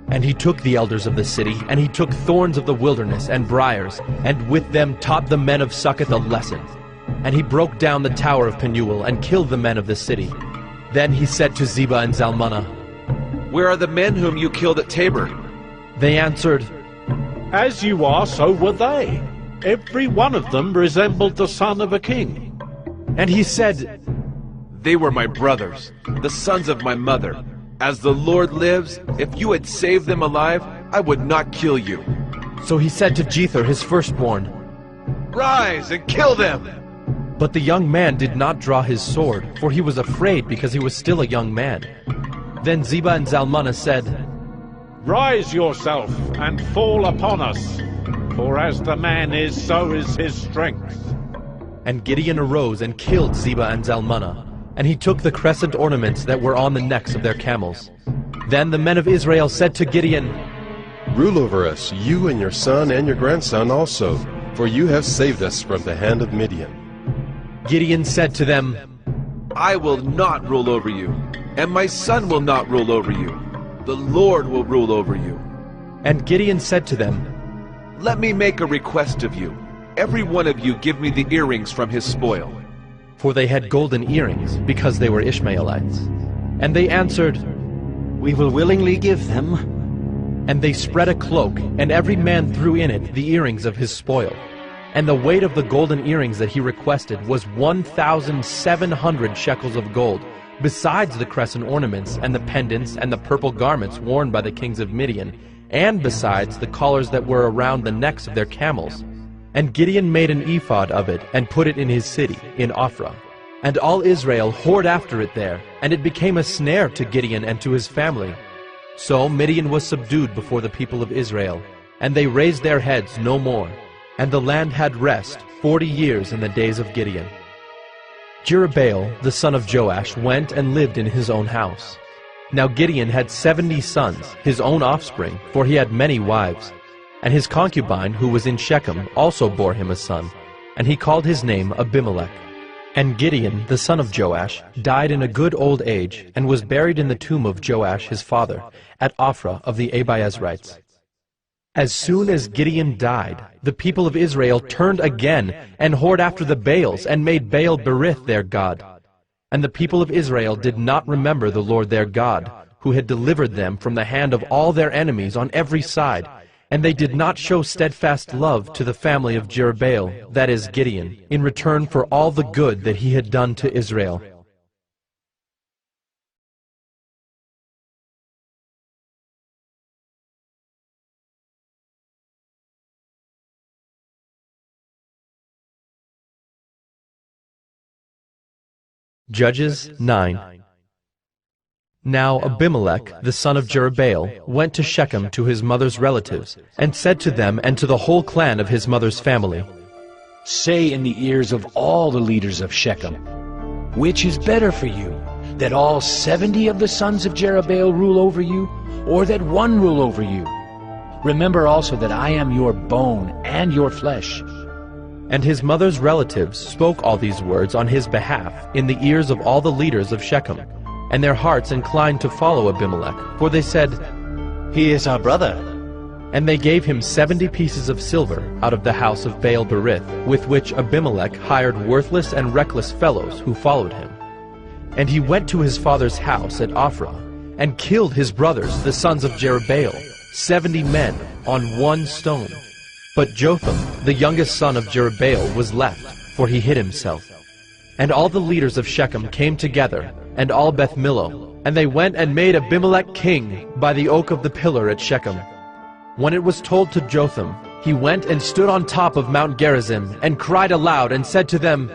And he took the elders of the city, and he took thorns of the wilderness and briars, and with them taught the men of Succoth a lesson. And he broke down the tower of Penuel and killed the men of the city. Then he said to Zebah and Zalmunna, 'Where are the men whom you killed at Tabor?' They answered, "As you are, so were they. Every one of them resembled the son of a king." And he said, "They were my brothers, the sons of my mother. As the Lord lives, if you had saved them alive, I would not kill you." So he said to Jether his firstborn, "Rise and kill them!" But the young man did not draw his sword, for he was afraid because he was still a young man. Then Zebah and Zalmunna said, "Rise yourself and fall upon us, for as the man is, so is his strength." And Gideon arose and killed Zebah and Zalmunna, and he took the crescent ornaments that were on the necks of their camels. Then the men of Israel said to Gideon, "Rule over us, you and your son and your grandson also, for you have saved us from the hand of Midian." Gideon said to them, "I will not rule over you, and my son will not rule over you. The Lord will rule over you." And Gideon said to them, "Let me make a request of you. every one of you give me the earrings from his spoil. For they had golden earrings, because they were Ishmaelites. And they answered, We will willingly give them. And they spread a cloak, and every man threw in it the earrings of his spoil. And the weight of the golden earrings that he requested was 1,700 shekels of gold, besides the crescent ornaments, and the pendants, and the purple garments worn by the kings of Midian, and besides the collars that were around the necks of their camels. And Gideon made an ephod of it, and put it in his city, in Ophrah. And all Israel whored after it there, and it became a snare to Gideon and to his family. So Midian was subdued before the people of Israel, and they raised their heads no more. And the land had rest 40 years in the days of Gideon. Jerubbaal, the son of Joash, went and lived in his own house. Now Gideon had 70 sons, his own offspring, for he had many wives. And his concubine, who was in Shechem, also bore him a son, and he called his name Abimelech. And Gideon, the son of Joash, died in a good old age, and was buried in the tomb of Joash his father, at Ophrah of the Abiezrites. As soon as Gideon died, the people of Israel turned again, and whored after the Baals, and made Baal Berith their god. And the people of Israel did not remember the Lord their God, who had delivered them from the hand of all their enemies on every side, and they did not show steadfast love to the family of Jerubbaal, that is Gideon, in return for all the good that he had done to Israel. Judges 9. Now Abimelech, the son of Jerubbaal, went to Shechem to his mother's relatives, and said to them and to the whole clan of his mother's family, Say in the ears of all the leaders of Shechem, which is better for you, that all 70 of the sons of Jerubbaal rule over you, or that one rule over you? Remember also that I am your bone and your flesh. And his mother's relatives spoke all these words on his behalf in the ears of all the leaders of Shechem, and their hearts inclined to follow Abimelech, for they said, He is our brother. And they gave him 70 pieces of silver out of the house of Baal Berith, with which Abimelech hired worthless and reckless fellows who followed him. And he went to his father's house at Ophrah, and killed his brothers, the sons of Jerubbaal, 70 men, on one stone. But Jotham, the youngest son of Jerubbaal, was left, for he hid himself. And all the leaders of Shechem came together, and all Beth Millo, and they went and made Abimelech king by the oak of the pillar at Shechem. When it was told to Jotham, he went and stood on top of Mount Gerizim, and cried aloud, and said to them,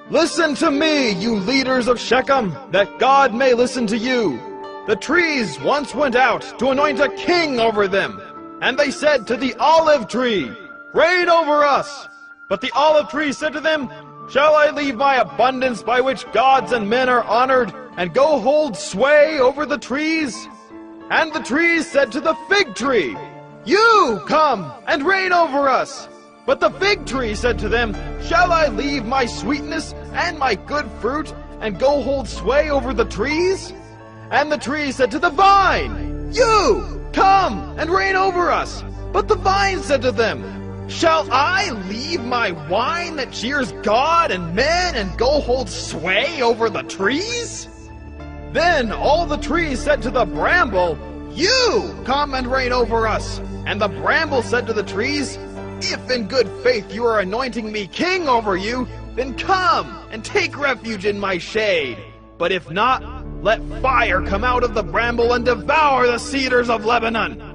Listen to me, you leaders of Shechem, that God may listen to you. The trees once went out to anoint a king over them. And they said to the olive tree, Reign over us! But the olive tree said to them, Shall I leave my abundance by which gods and men are honored, and go hold sway over the trees? And the trees said to the fig tree, You come and reign over us! But the fig tree said to them, Shall I leave my sweetness and my good fruit, and go hold sway over the trees? And the tree said to the vine, You come and reign over us! But the vine said to them, Shall I leave my wine that cheers God and men and go hold sway over the trees? Then all the trees said to the bramble, You come and reign over us! And the bramble said to the trees, If in good faith you are anointing me king over you, then come and take refuge in my shade. But if not, let fire come out of the bramble and devour the cedars of Lebanon.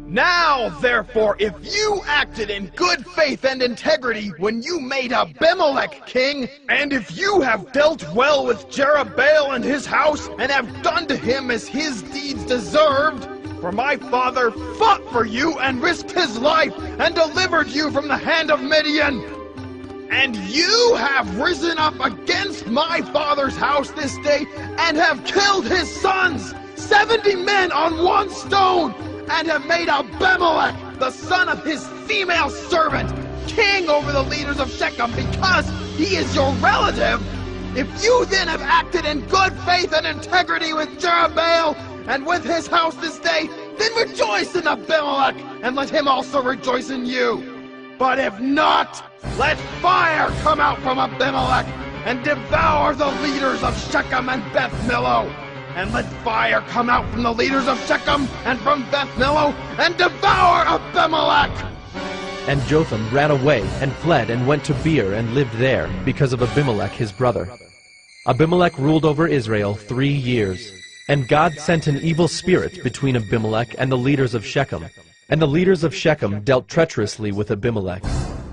Now, therefore, if you acted in good faith and integrity when you made Abimelech king, and if you have dealt well with Jerubbaal and his house, and have done to him as his deeds deserved, for my father fought for you and risked his life and delivered you from the hand of Midian, and you have risen up against my father's house this day, and have killed his sons, 70 men on one stone, and have made Abimelech, the son of his female servant, king over the leaders of Shechem, because he is your relative. If you then have acted in good faith and integrity with Jerubbaal and with his house this day, then rejoice in Abimelech, and let him also rejoice in you. But if not, let fire come out from Abimelech and devour the leaders of Shechem and Beth Millo. And let fire come out from the leaders of Shechem and from Beth Millo and devour Abimelech. And Jotham ran away and fled and went to Beer and lived there because of Abimelech his brother. Abimelech ruled over Israel 3 years. And God sent an evil spirit between Abimelech and the leaders of Shechem. And the leaders of Shechem dealt treacherously with Abimelech,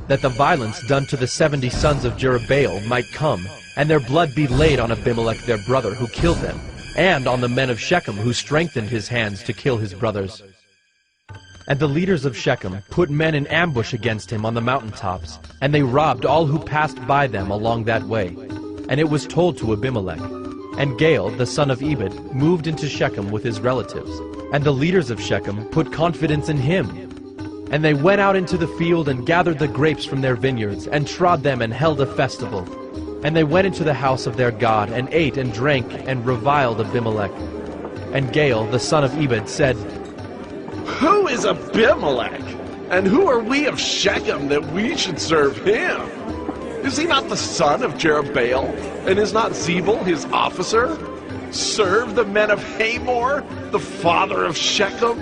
that the violence done to the 70 sons of Jerubbaal might come, and their blood be laid on Abimelech their brother who killed them, and on the men of Shechem who strengthened his hands to kill his brothers. And the leaders of Shechem put men in ambush against him on the mountaintops, and they robbed all who passed by them along that way. And it was told to Abimelech. And Gaal, the son of Ebed, moved into Shechem with his relatives. And the leaders of Shechem put confidence in him. And they went out into the field and gathered the grapes from their vineyards, and trod them and held a festival. And they went into the house of their God, and ate and drank, and reviled Abimelech. And Gaal, the son of Ebed, said, Who is Abimelech? And who are we of Shechem that we should serve him? Is he not the son of Jerubbaal? And is not Zebul his officer? Serve the men of Hamor, the father of Shechem?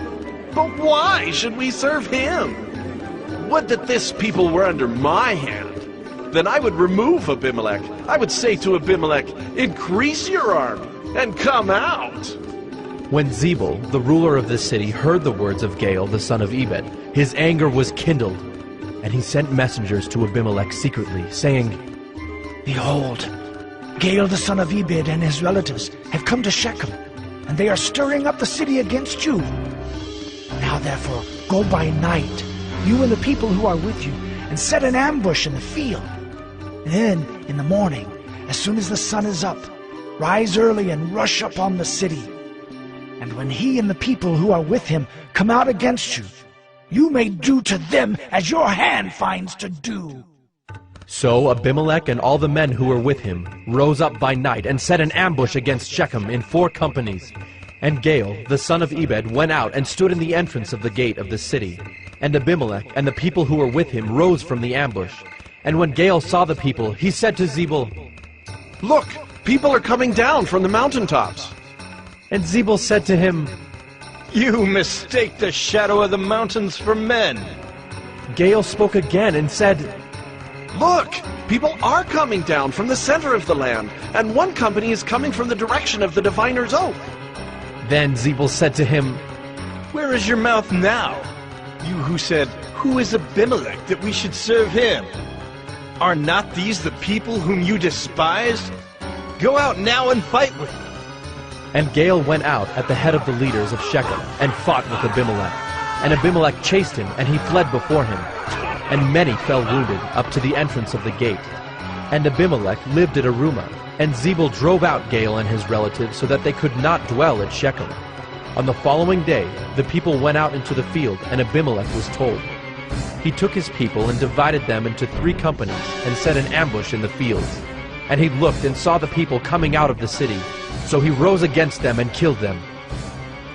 But why should we serve him? Would that this people were under my hand. Then I would remove Abimelech. I would say to Abimelech, Increase your army, and come out. When Zebul, the ruler of the city, heard the words of Gaal, the son of Ebed, his anger was kindled, and he sent messengers to Abimelech secretly, saying, Behold, Gaal the son of Ebed and his relatives have come to Shechem, and they are stirring up the city against you. Now therefore, go by night, you and the people who are with you, and set an ambush in the field. Then, in the morning, as soon as the sun is up, rise early and rush upon the city. And when he and the people who are with him come out against you, you may do to them as your hand finds to do. So Abimelech and all the men who were with him rose up by night and set an ambush against Shechem in 4 companies. And Gaal, the son of Ebed, went out and stood in the entrance of the gate of the city. And Abimelech and the people who were with him rose from the ambush. And when Gaal saw the people, he said to Zebul, Look, people are coming down from the mountaintops. And Zebul said to him, You mistake the shadow of the mountains for men. Gaal spoke again and said, Look, people are coming down from the center of the land, and one company is coming from the direction of the diviner's oak. Then Zebul said to him, Where is your mouth now? You who said, Who is Abimelech that we should serve him? Are not these the people whom you despise? Go out now and fight with them. And Gaal went out at the head of the leaders of Shechem and fought with Abimelech. And Abimelech chased him, and he fled before him. And many fell wounded up to the entrance of the gate. And Abimelech lived at Arumah. And Zebul drove out Gaal and his relatives so that they could not dwell at Shechem. On the following day, the people went out into the field, and Abimelech was told. He took his people and divided them into 3 companies and set an ambush in the fields. And he looked and saw the people coming out of the city. So he rose against them and killed them.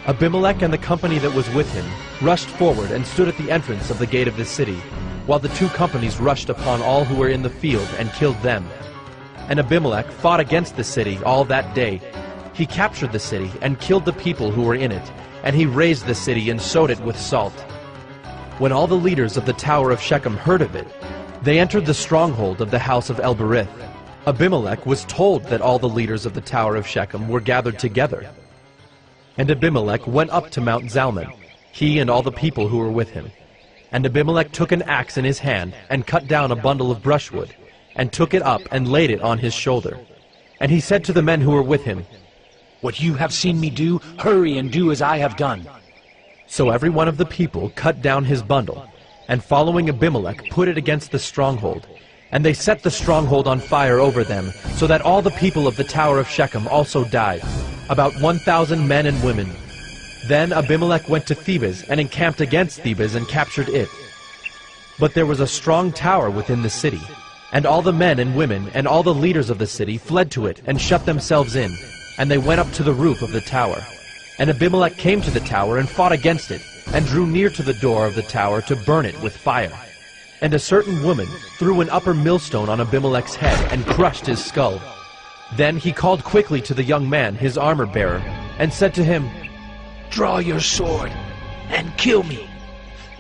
Abimelech and the company that was with him rushed forward and stood at the entrance of the gate of the city, while the 2 companies rushed upon all who were in the field and killed them. And Abimelech fought against the city all that day. He captured the city and killed the people who were in it, and he razed the city and sowed it with salt. When all the leaders of the tower of Shechem heard of it, they entered the stronghold of the house of El-Berith. Abimelech was told that all the leaders of the tower of Shechem were gathered together. And Abimelech went up to Mount Zalmon, he and all the people who were with him. And Abimelech took an axe in his hand, and cut down a bundle of brushwood, and took it up and laid it on his shoulder. And he said to the men who were with him, What you have seen me do, hurry and do as I have done. So every one of the people cut down his bundle, and following Abimelech put it against the stronghold. And they set the stronghold on fire over them, so that all the people of the tower of Shechem also died, about 1,000 men and women. Then Abimelech went to Thebez and encamped against Thebez and captured it. But there was a strong tower within the city, and all the men and women and all the leaders of the city fled to it and shut themselves in, and they went up to the roof of the tower. And Abimelech came to the tower and fought against it, and drew near to the door of the tower to burn it with fire. And a certain woman threw an upper millstone on Abimelech's head and crushed his skull. Then he called quickly to the young man, his armor-bearer, and said to him, "Draw your sword and kill me,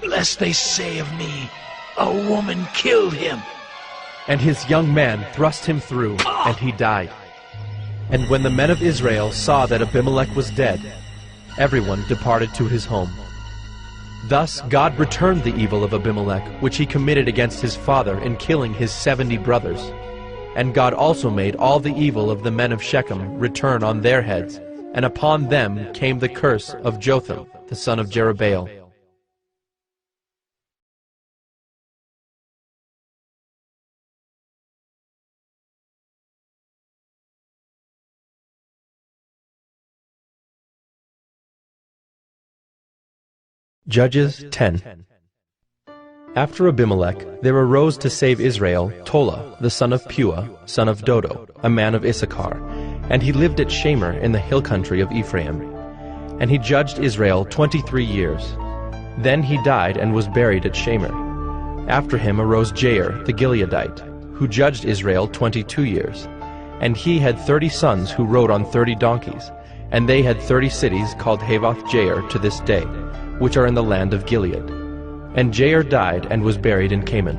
lest they say of me, a woman killed him." And his young man thrust him through, and he died. And when the men of Israel saw that Abimelech was dead, everyone departed to his home. Thus God returned the evil of Abimelech, which he committed against his father in killing his 70 brothers. And God also made all the evil of the men of Shechem return on their heads, and upon them came the curse of Jotham, the son of Jerubbaal. Judges 10. After Abimelech, there arose to save Israel Tola, the son of Puah, son of Dodo, a man of Issachar, and he lived at Shamir in the hill country of Ephraim. And he judged Israel 23 years. Then he died and was buried at Shamir. After him arose Jair the Gileadite, who judged Israel 22 years. And he had 30 sons who rode on 30 donkeys, and they had 30 cities called Havoth Jair to this day, which are in the land of Gilead. And Jair died and was buried in Canaan.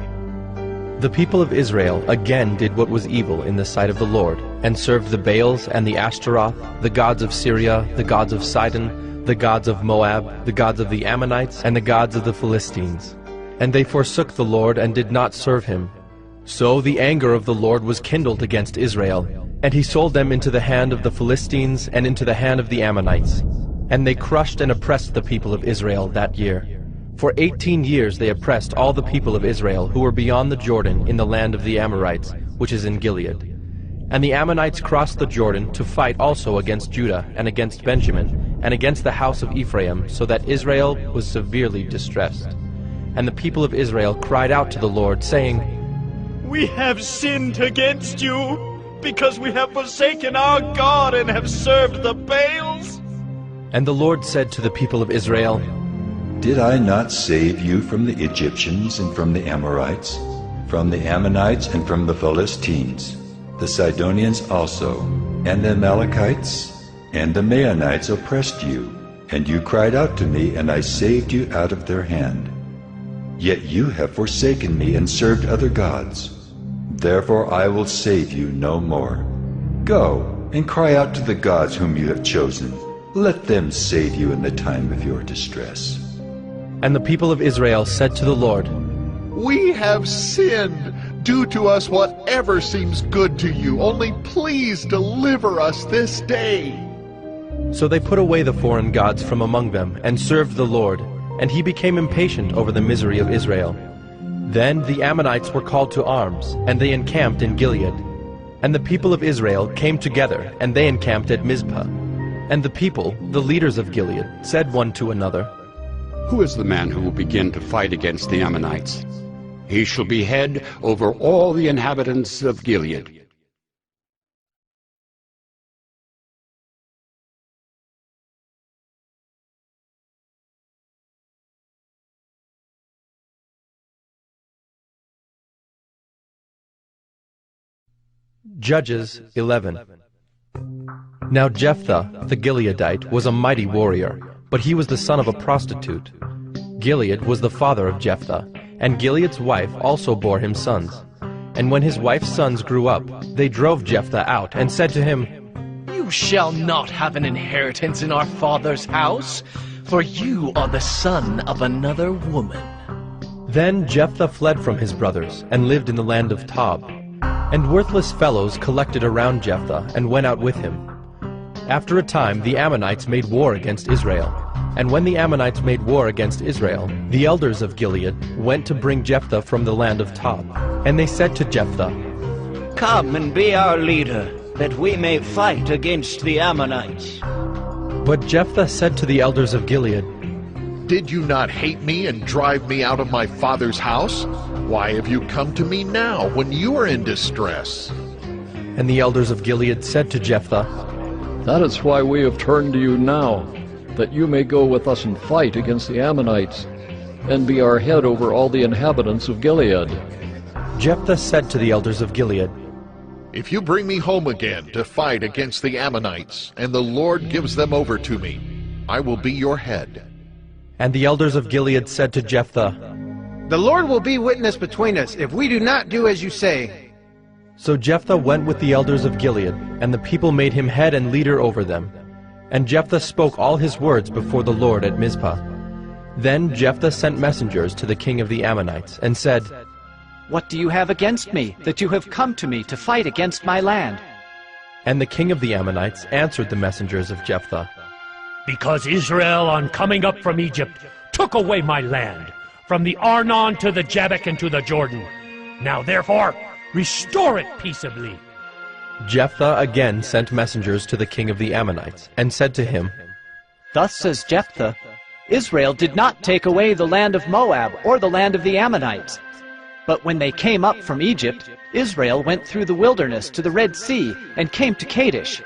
The people of Israel again did what was evil in the sight of the Lord, and served the Baals and the Ashtaroth, the gods of Syria, the gods of Sidon, the gods of Moab, the gods of the Ammonites, and the gods of the Philistines. And they forsook the Lord and did not serve him. So the anger of the Lord was kindled against Israel, and he sold them into the hand of the Philistines and into the hand of the Ammonites. And they crushed and oppressed the people of Israel that year. For 18 years they oppressed all the people of Israel who were beyond the Jordan in the land of the Amorites, which is in Gilead. And the Ammonites crossed the Jordan to fight also against Judah and against Benjamin and against the house of Ephraim, so that Israel was severely distressed. And the people of Israel cried out to the Lord, saying, "We have sinned against you, because we have forsaken our God and have served the Baals." And the Lord said to the people of Israel, Did I not save you from the Egyptians and from the Amorites, from the Ammonites and from the Philistines, the Sidonians also, and the Amalekites? And the Maonites oppressed you, and you cried out to me, and I saved you out of their hand. Yet you have forsaken me and served other gods. Therefore I will save you no more. Go and cry out to the gods whom you have chosen. Let them save you in the time of your distress. And the people of Israel said to the Lord, We have sinned. Do to us whatever seems good to you. Only please deliver us this day. So they put away the foreign gods from among them and served the Lord, and he became impatient over the misery of Israel. Then the Ammonites were called to arms, and they encamped in Gilead. And the people of Israel came together, and they encamped at Mizpah. And the people, the leaders of Gilead, said one to another, Who is the man who will begin to fight against the Ammonites? He shall be head over all the inhabitants of Gilead. Judges 11. Now Jephthah the Gileadite was a mighty warrior, but he was the son of a prostitute. Gilead was the father of Jephthah, and Gilead's wife also bore him sons. And when his wife's sons grew up, they drove Jephthah out and said to him, You shall not have an inheritance in our father's house, for you are the son of another woman. Then Jephthah fled from his brothers and lived in the land of Tob. And worthless fellows collected around Jephthah and went out with him. After a time the Ammonites made war against Israel. And when the Ammonites made war against Israel, the elders of Gilead went to bring Jephthah from the land of Tob. And they said to Jephthah, Come and be our leader, that we may fight against the Ammonites. But Jephthah said to the elders of Gilead, Did you not hate me and drive me out of my father's house? Why have you come to me now when you are in distress? And the elders of Gilead said to Jephthah, That is why we have turned to you now, that you may go with us and fight against the Ammonites. and be our head over all the inhabitants of Gilead. Jephthah said to the elders of Gilead, If you bring me home again to fight against the Ammonites, and the Lord gives them over to me, I will be your head. And the elders of Gilead said to Jephthah, The Lord will be witness between us if we do not do as you say. So Jephthah went with the elders of Gilead, and the people made him head and leader over them. And Jephthah spoke all his words before the Lord at Mizpah. Then Jephthah sent messengers to the king of the Ammonites, and said, What do you have against me, that you have come to me to fight against my land? And the king of the Ammonites answered the messengers of Jephthah, Because Israel, on coming up from Egypt, took away my land, from the Arnon to the Jabbok and to the Jordan. Now therefore, restore it peaceably. Jephthah again sent messengers to the king of the Ammonites, and said to him, Thus says Jephthah, Israel did not take away the land of Moab or the land of the Ammonites. But when they came up from Egypt, Israel went through the wilderness to the Red Sea and came to Kadesh.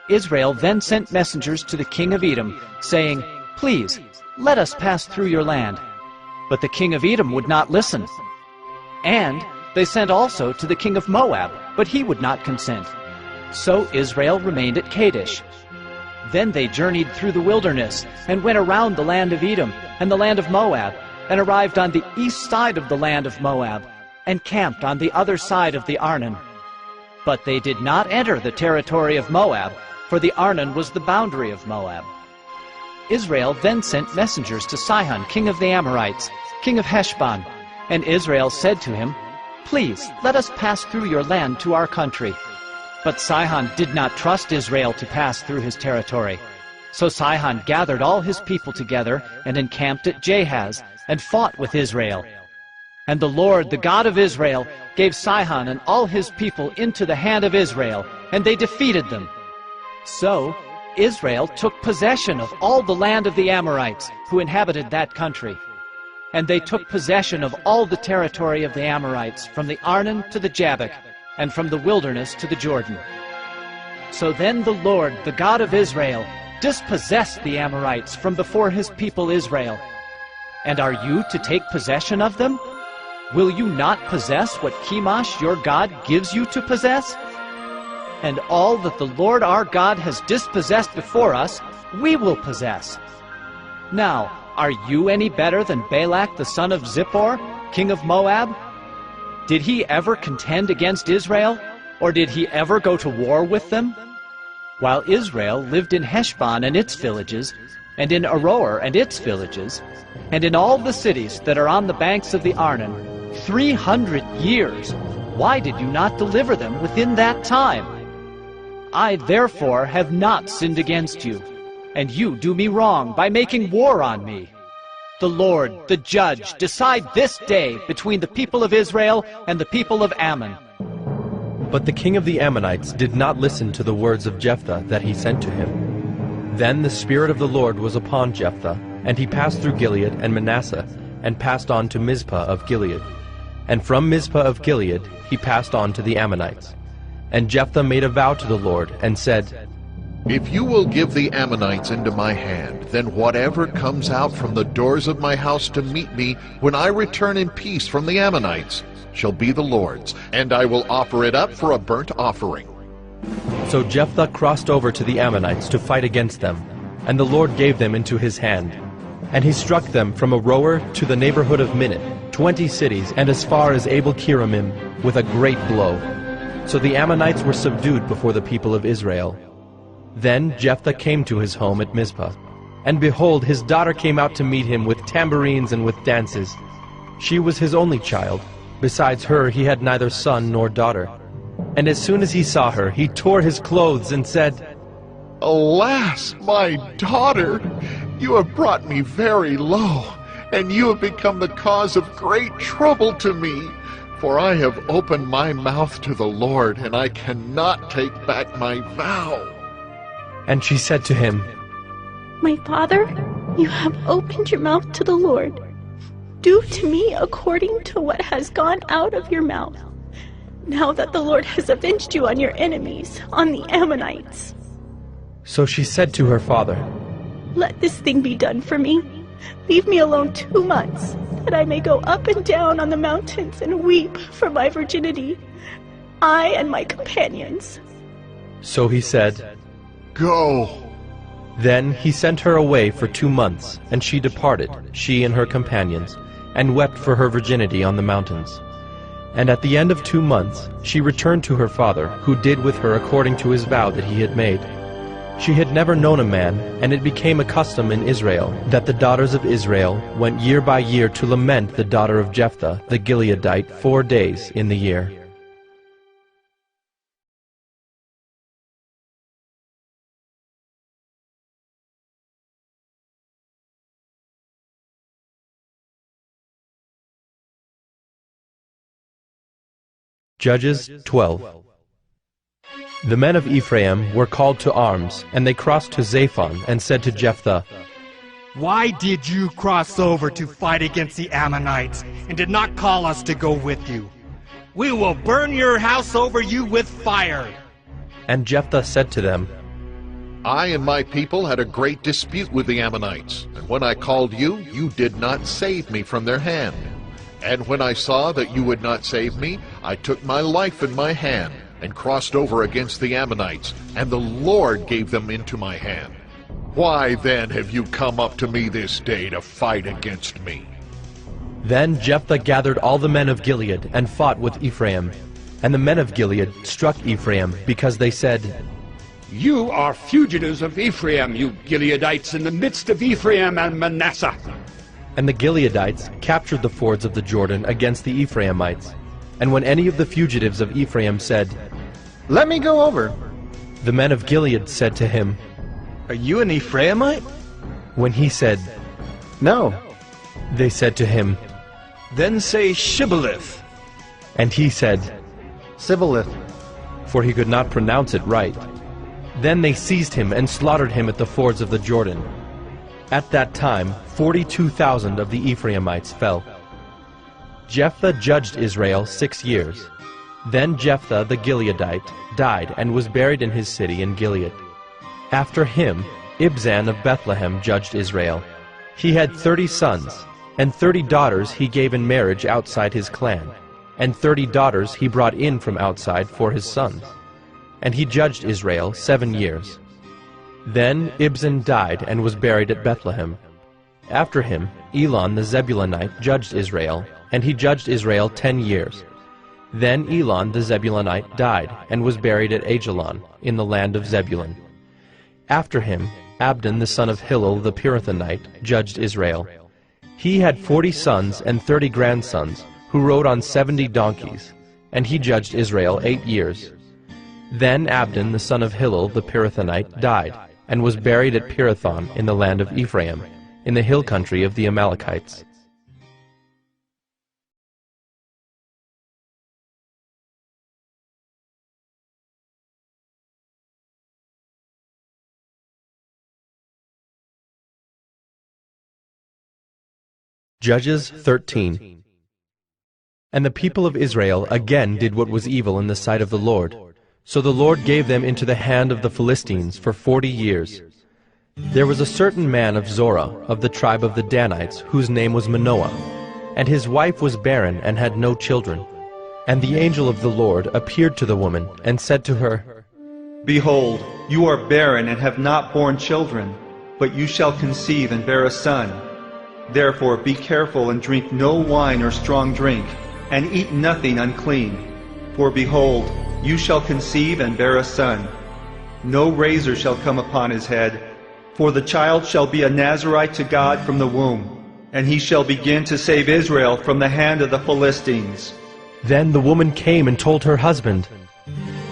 Israel then sent messengers to the king of Edom, saying, Please, let us pass through your land. But the king of Edom would not listen. And they sent also to the king of Moab, but he would not consent. So Israel remained at Kadesh. Then they journeyed through the wilderness, and went around the land of Edom and the land of Moab, and arrived on the east side of the land of Moab, and camped on the other side of the Arnon. But they did not enter the territory of Moab, for the Arnon was the boundary of Moab. Israel then sent messengers to Sihon, king of the Amorites, king of Heshbon, and Israel said to him, Please, let us pass through your land to our country. But Sihon did not trust Israel to pass through his territory. So Sihon gathered all his people together and encamped at Jahaz, and fought with Israel. And the Lord, the God of Israel, gave Sihon and all his people into the hand of Israel, and they defeated them. So Israel took possession of all the land of the Amorites, who inhabited that country. And they took possession of all the territory of the Amorites, from the Arnon to the Jabbok, and from the wilderness to the Jordan. So then the Lord, the God of Israel, dispossessed the Amorites from before his people Israel. And are you to take possession of them? Will you not possess what Chemosh your God gives you to possess? And all that the Lord our God has dispossessed before us, we will possess. Now, are you any better than Balak the son of Zippor, king of Moab? Did he ever contend against Israel, or did he ever go to war with them? While Israel lived in Heshbon and its villages, and in Aroer and its villages, and in all the cities that are on the banks of the Arnon, 300 years, why did you not deliver them within that time? I therefore have not sinned against you, and you do me wrong by making war on me. The Lord, the judge, decide this day between the people of Israel and the people of Ammon. But the king of the Ammonites did not listen to the words of Jephthah that he sent to him. Then the Spirit of the Lord was upon Jephthah, and he passed through Gilead and Manasseh, and passed on to Mizpah of Gilead. And from Mizpah of Gilead he passed on to the Ammonites. And Jephthah made a vow to the Lord, and said, If you will give the Ammonites into my hand, then whatever comes out from the doors of my house to meet me when I return in peace from the Ammonites shall be the Lord's, and I will offer it up for a burnt offering. So Jephthah crossed over to the Ammonites to fight against them, and the Lord gave them into his hand. And he struck them from Aroer to the neighborhood of Minnit, 20 cities, and as far as Abel-Keramim, with a great blow. So the Ammonites were subdued before the people of Israel. Then Jephthah came to his home at Mizpah. And behold, his daughter came out to meet him with tambourines and with dances. She was his only child. Besides her he had neither son nor daughter. And as soon as he saw her, he tore his clothes and said, Alas, my daughter, you have brought me very low, and you have become the cause of great trouble to me. For I have opened my mouth to the Lord, and I cannot take back my vow. And she said to him, My father, you have opened your mouth to the Lord. Do to me according to what has gone out of your mouth, now that the Lord has avenged you on your enemies, on the Ammonites. So she said to her father, Let this thing be done for me, Leave me alone 2 months, that I may go up and down on the mountains and weep for my virginity, I and my companions. So he said, Go. Then he sent her away for 2 months, and she departed, she and her companions, and wept for her virginity on the mountains. And at the end of 2 months she returned to her father, who did with her according to his vow that he had made. She had never known a man, and it became a custom in Israel that the daughters of Israel went year by year to lament the daughter of Jephthah the Gileadite 4 days in the year. Judges 12. The men of Ephraim were called to arms, and they crossed to Zaphon and said to Jephthah, Why did you cross over to fight against the Ammonites and did not call us to go with you? We will burn your house over you with fire. And Jephthah said to them, I and my people had a great dispute with the Ammonites, and when I called you, you did not save me from their hand. And when I saw that you would not save me, I took my life in my hand and crossed over against the Ammonites, and the Lord gave them into my hand. Why then have you come up to me this day to fight against me? Then Jephthah gathered all the men of Gilead and fought with Ephraim. And the men of Gilead struck Ephraim, because they said, You are fugitives of Ephraim, you Gileadites, in the midst of Ephraim and Manasseh. And the Gileadites captured the fords of the Jordan against the Ephraimites. And when any of the fugitives of Ephraim said, Let me go over, the men of Gilead said to him, Are you an Ephraimite? When he said, No, they said to him, Then say Shibboleth. And he said, Sibboleth, for he could not pronounce it right. Then they seized him and slaughtered him at the fords of the Jordan. At that time 42,000 of the Ephraimites fell. Jephthah judged Israel 6 years. Then Jephthah the Gileadite died and was buried in his city in Gilead. After him Ibzan of Bethlehem judged Israel. He had 30 sons, and 30 daughters he gave in marriage outside his clan, and 30 daughters he brought in from outside for his sons. And he judged Israel 7 years. Then Ibzan died and was buried at Bethlehem. After him Elon the Zebulunite judged Israel, and he judged Israel 10 years. Then Elon the Zebulunite died and was buried at Ajalon in the land of Zebulun. After him Abdon the son of Hillel the Pirathonite judged Israel. He had 40 sons and 30 grandsons, who rode on 70 donkeys, and he judged Israel 8 years. Then Abdon the son of Hillel the Pirathonite died, and was buried at Pirathon in the land of Ephraim, in the hill country of the Amalekites. Judges 13. And the people of Israel again did what was evil in the sight of the Lord. So the Lord gave them into the hand of the Philistines for 40 years. There was a certain man of Zorah, of the tribe of the Danites, whose name was Manoah, and his wife was barren and had no children. And the angel of the Lord appeared to the woman, and said to her, Behold, you are barren and have not borne children, but you shall conceive and bear a son. Therefore be careful and drink no wine or strong drink, and eat nothing unclean. For behold, you shall conceive and bear a son. No razor shall come upon his head, for the child shall be a Nazirite to God from the womb, and he shall begin to save Israel from the hand of the Philistines. Then the woman came and told her husband,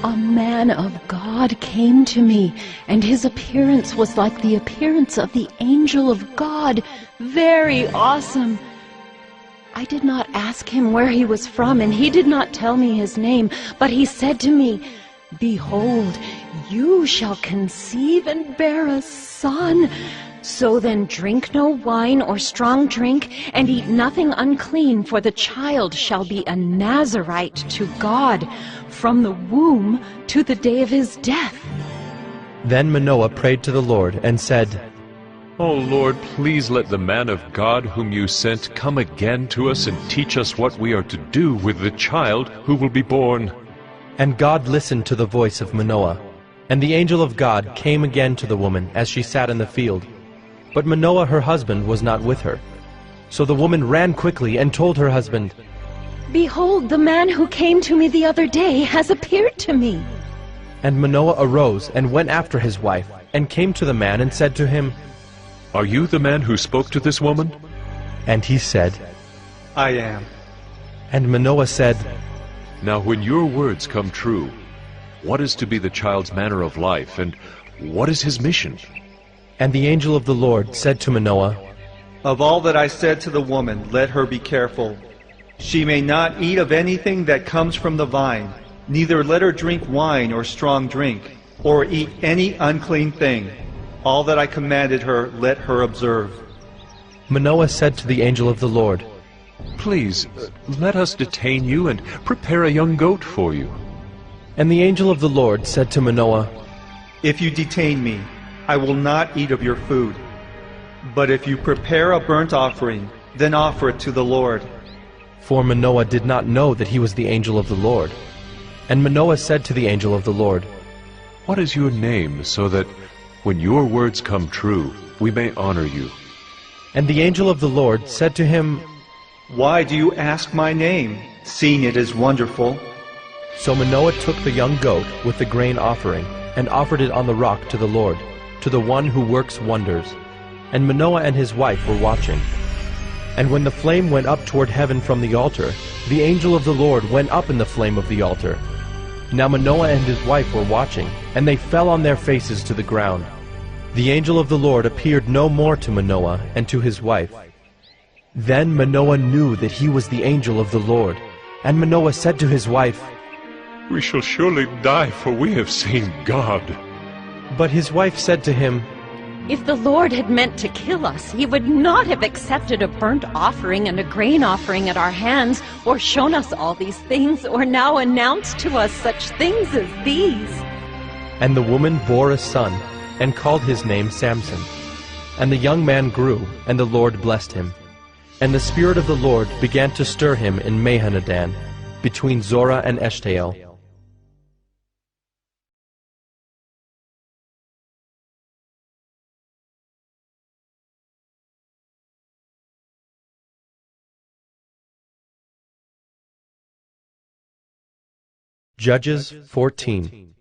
A man of God came to me, and his appearance was like the appearance of the angel of God, very awesome. I did not ask him where he was from, and he did not tell me his name, but he said to me, Behold, you shall conceive and bear a son. So then drink no wine or strong drink, and eat nothing unclean, for the child shall be a Nazirite to God from the womb to the day of his death. Then Manoah prayed to the Lord and said, O Lord, please let the man of God whom you sent come again to us and teach us what we are to do with the child who will be born. And God listened to the voice of Manoah. And the angel of God came again to the woman as she sat in the field. But Manoah her husband was not with her. So the woman ran quickly and told her husband, Behold, the man who came to me the other day has appeared to me. And Manoah arose and went after his wife, and came to the man and said to him, Are you the man who spoke to this woman? And he said, I am. And Manoah said, Now when your words come true, what is to be the child's manner of life, and what is his mission? And the angel of the Lord said to Manoah, Of all that I said to the woman, let her be careful. She may not eat of anything that comes from the vine, neither let her drink wine or strong drink, or eat any unclean thing. All that I commanded her, let her observe. Manoah said to the angel of the Lord, Please, let us detain you and prepare a young goat for you. And the angel of the Lord said to Manoah, If you detain me, I will not eat of your food. But if you prepare a burnt offering, then offer it to the Lord. For Manoah did not know that he was the angel of the Lord. And Manoah said to the angel of the Lord, What is your name, so that when your words come true, we may honor you? And the angel of the Lord said to him, Why do you ask my name, seeing it is wonderful? So Manoah took the young goat with the grain offering, and offered it on the rock to the Lord, to the one who works wonders. And Manoah and his wife were watching. And when the flame went up toward heaven from the altar, the angel of the Lord went up in the flame of the altar. Now Manoah and his wife were watching, and they fell on their faces to the ground. The angel of the Lord appeared no more to Manoah and to his wife. Then Manoah knew that he was the angel of the Lord. And Manoah said to his wife, We shall surely die, for we have seen God. But his wife said to him, If the Lord had meant to kill us, he would not have accepted a burnt offering and a grain offering at our hands, or shown us all these things, or now announced to us such things as these. And the woman bore a son, and called his name Samson. And the young man grew, and the Lord blessed him. And the Spirit of the Lord began to stir him in Mahaneh-dan, between Zorah and Eshtaol. Judges 14.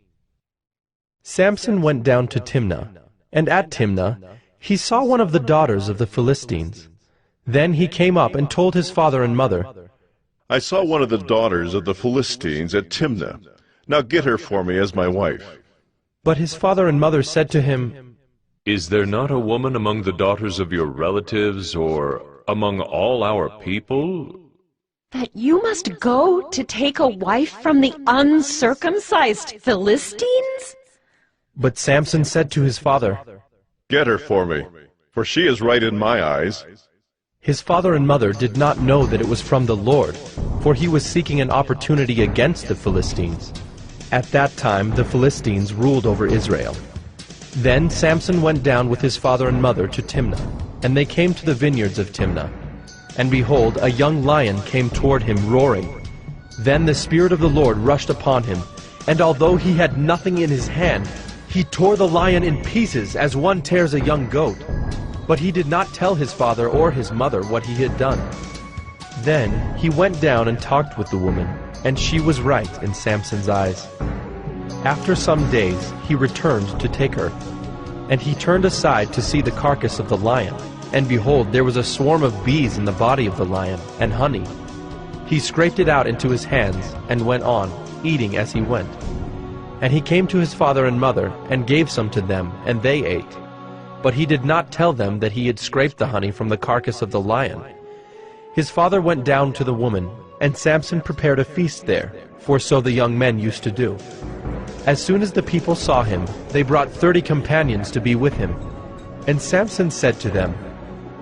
Samson went down to Timnah, and at Timnah he saw one of the daughters of the Philistines. Then he came up and told his father and mother, I saw one of the daughters of the Philistines at Timnah. Now get her for me as my wife. But his father and mother said to him, Is there not a woman among the daughters of your relatives, or among all our people? That you must go to take a wife from the uncircumcised Philistines? But Samson said to his father, Get her for me, for she is right in my eyes. His father and mother did not know that it was from the Lord, for he was seeking an opportunity against the Philistines. At that time the Philistines ruled over Israel. Then Samson went down with his father and mother to Timnah, and they came to the vineyards of Timnah. And behold, a young lion came toward him roaring. Then the Spirit of the Lord rushed upon him, and although he had nothing in his hand, he tore the lion in pieces as one tears a young goat. But he did not tell his father or his mother what he had done. Then he went down and talked with the woman, and she was right in Samson's eyes. After some days he returned to take her, and he turned aside to see the carcass of the lion. And behold, there was a swarm of bees in the body of the lion, and honey. He scraped it out into his hands, and went on, eating as he went. And he came to his father and mother, and gave some to them, and they ate. But he did not tell them that he had scraped the honey from the carcass of the lion. His father went down to the woman, and Samson prepared a feast there, for so the young men used to do. As soon as the people saw him, they brought 30 companions to be with him. And Samson said to them,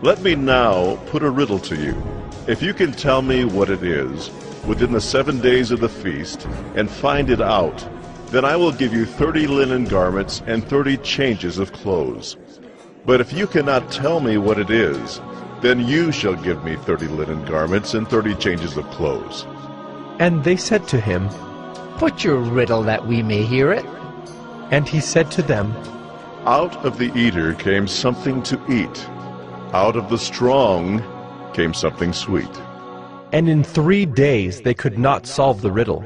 Let me now put a riddle to you. If you can tell me what it is within the 7 days of the feast, and find it out, then I will give you 30 linen garments and 30 changes of clothes. But if you cannot tell me what it is, then you shall give me 30 linen garments and 30 changes of clothes. And they said to him, Put your riddle that we may hear it. And he said to them, Out of the eater came something to eat. Out of the strong came something sweet. And in 3 days they could not solve the riddle.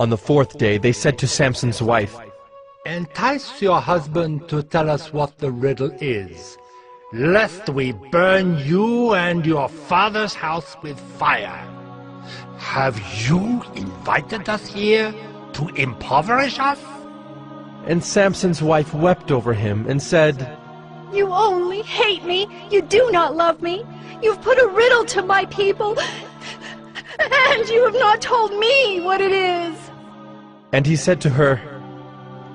On the 4th day they said to Samson's wife, Entice your husband to tell us what the riddle is, lest we burn you and your father's house with fire. Have you invited us here to impoverish us? And Samson's wife wept over him and said, You only hate me. You do not love me. You've put a riddle to my people, and you have not told me what it is. And he said to her,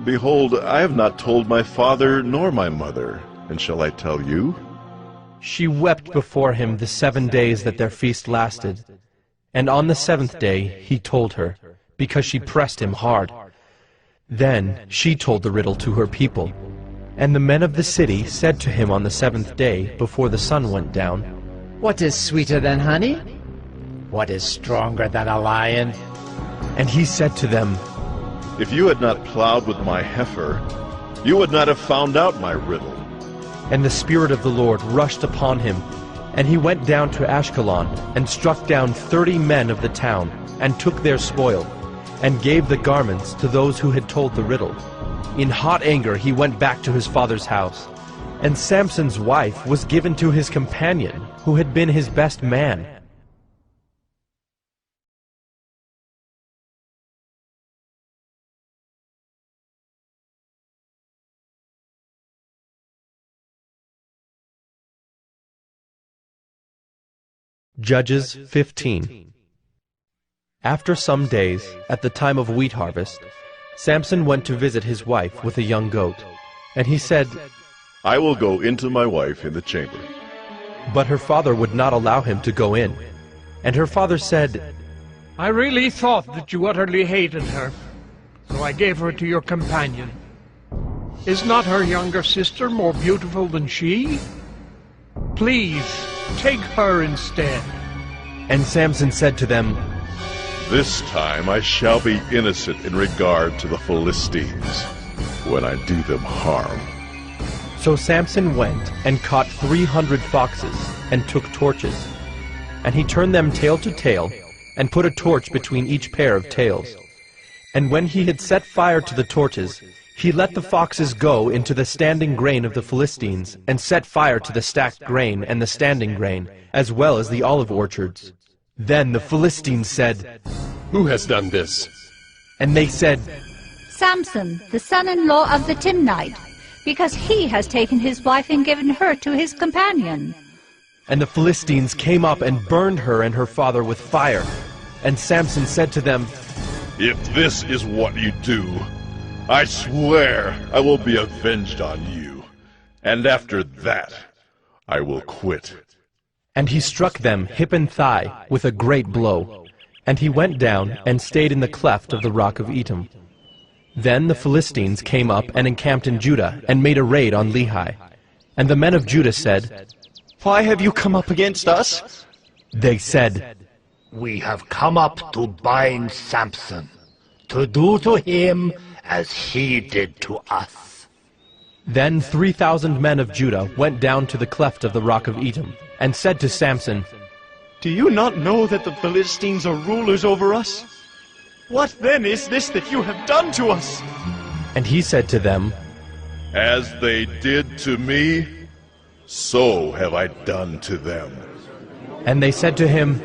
Behold, I have not told my father nor my mother, and shall I tell you? She wept before him the 7 days that their feast lasted. And on the 7th day he told her, because she pressed him hard. Then she told the riddle to her people. And the men of the city said to him on the 7th day, before the sun went down, What is sweeter than honey? What is stronger than a lion? And he said to them, If you had not plowed with my heifer, you would not have found out my riddle. And the Spirit of the Lord rushed upon him, and he went down to Ashkelon, and struck down 30 men of the town, and took their spoil, and gave the garments to those who had told the riddle. In hot anger he went back to his father's house. And Samson's wife was given to his companion, who had been his best man. Judges 15. After some days, at the time of wheat harvest, Samson went to visit his wife with a young goat. And he said, I will go into my wife in the chamber. But her father would not allow him to go in. And her father said, I really thought that you utterly hated her, so I gave her to your companion. Is not her younger sister more beautiful than she? Please, take her instead. And Samson said to them, This time I shall be innocent in regard to the Philistines, when I do them harm. So Samson went and caught 300 foxes, and took torches. And he turned them tail to tail, and put a torch between each pair of tails. And when he had set fire to the torches, he let the foxes go into the standing grain of the Philistines, and set fire to the stacked grain and the standing grain, as well as the olive orchards. Then the Philistines said, Who has done this? And they said, Samson, the son-in-law of the Timnite, because he has taken his wife and given her to his companion. And the Philistines came up and burned her and her father with fire. And Samson said to them, If this is what you do, I swear I will be avenged on you. And after that, I will quit. And he struck them hip and thigh with a great blow. And he went down and stayed in the cleft of the rock of Etam. Then the Philistines came up and encamped in Judah, and made a raid on Lehi. And the men of Judah said, Why have you come up against us? They said, We have come up to bind Samson, to do to him as he did to us. Then 3,000 men of Judah went down to the cleft of the rock of Etam, and said to Samson, Do you not know that the Philistines are rulers over us? What then is this that you have done to us? And he said to them, As they did to me, so have I done to them. And they said to him,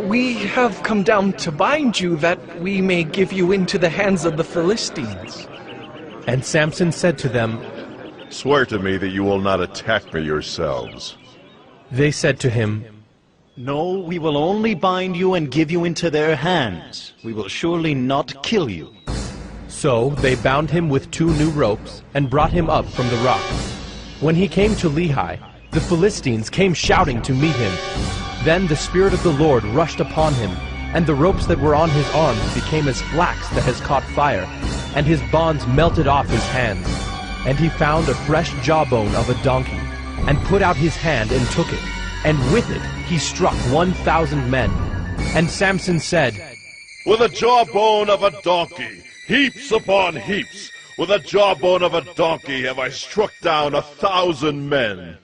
We have come down to bind you, that we may give you into the hands of the Philistines. And Samson said to them, Swear to me that you will not attack me yourselves. They said to him, No, we will only bind you and give you into their hands. We will surely not kill you. So they bound him with 2 new ropes, and brought him up from the rock. When he came to Lehi, the Philistines came shouting to meet him. Then the Spirit of the Lord rushed upon him, and the ropes that were on his arms became as flax that has caught fire, and his bonds melted off his hands. And he found a fresh jawbone of a donkey, and put out his hand and took it, and with it he struck 1,000 men. And Samson said, With a jawbone of a donkey, heaps upon heaps, with a jawbone of a donkey have I struck down 1,000 men.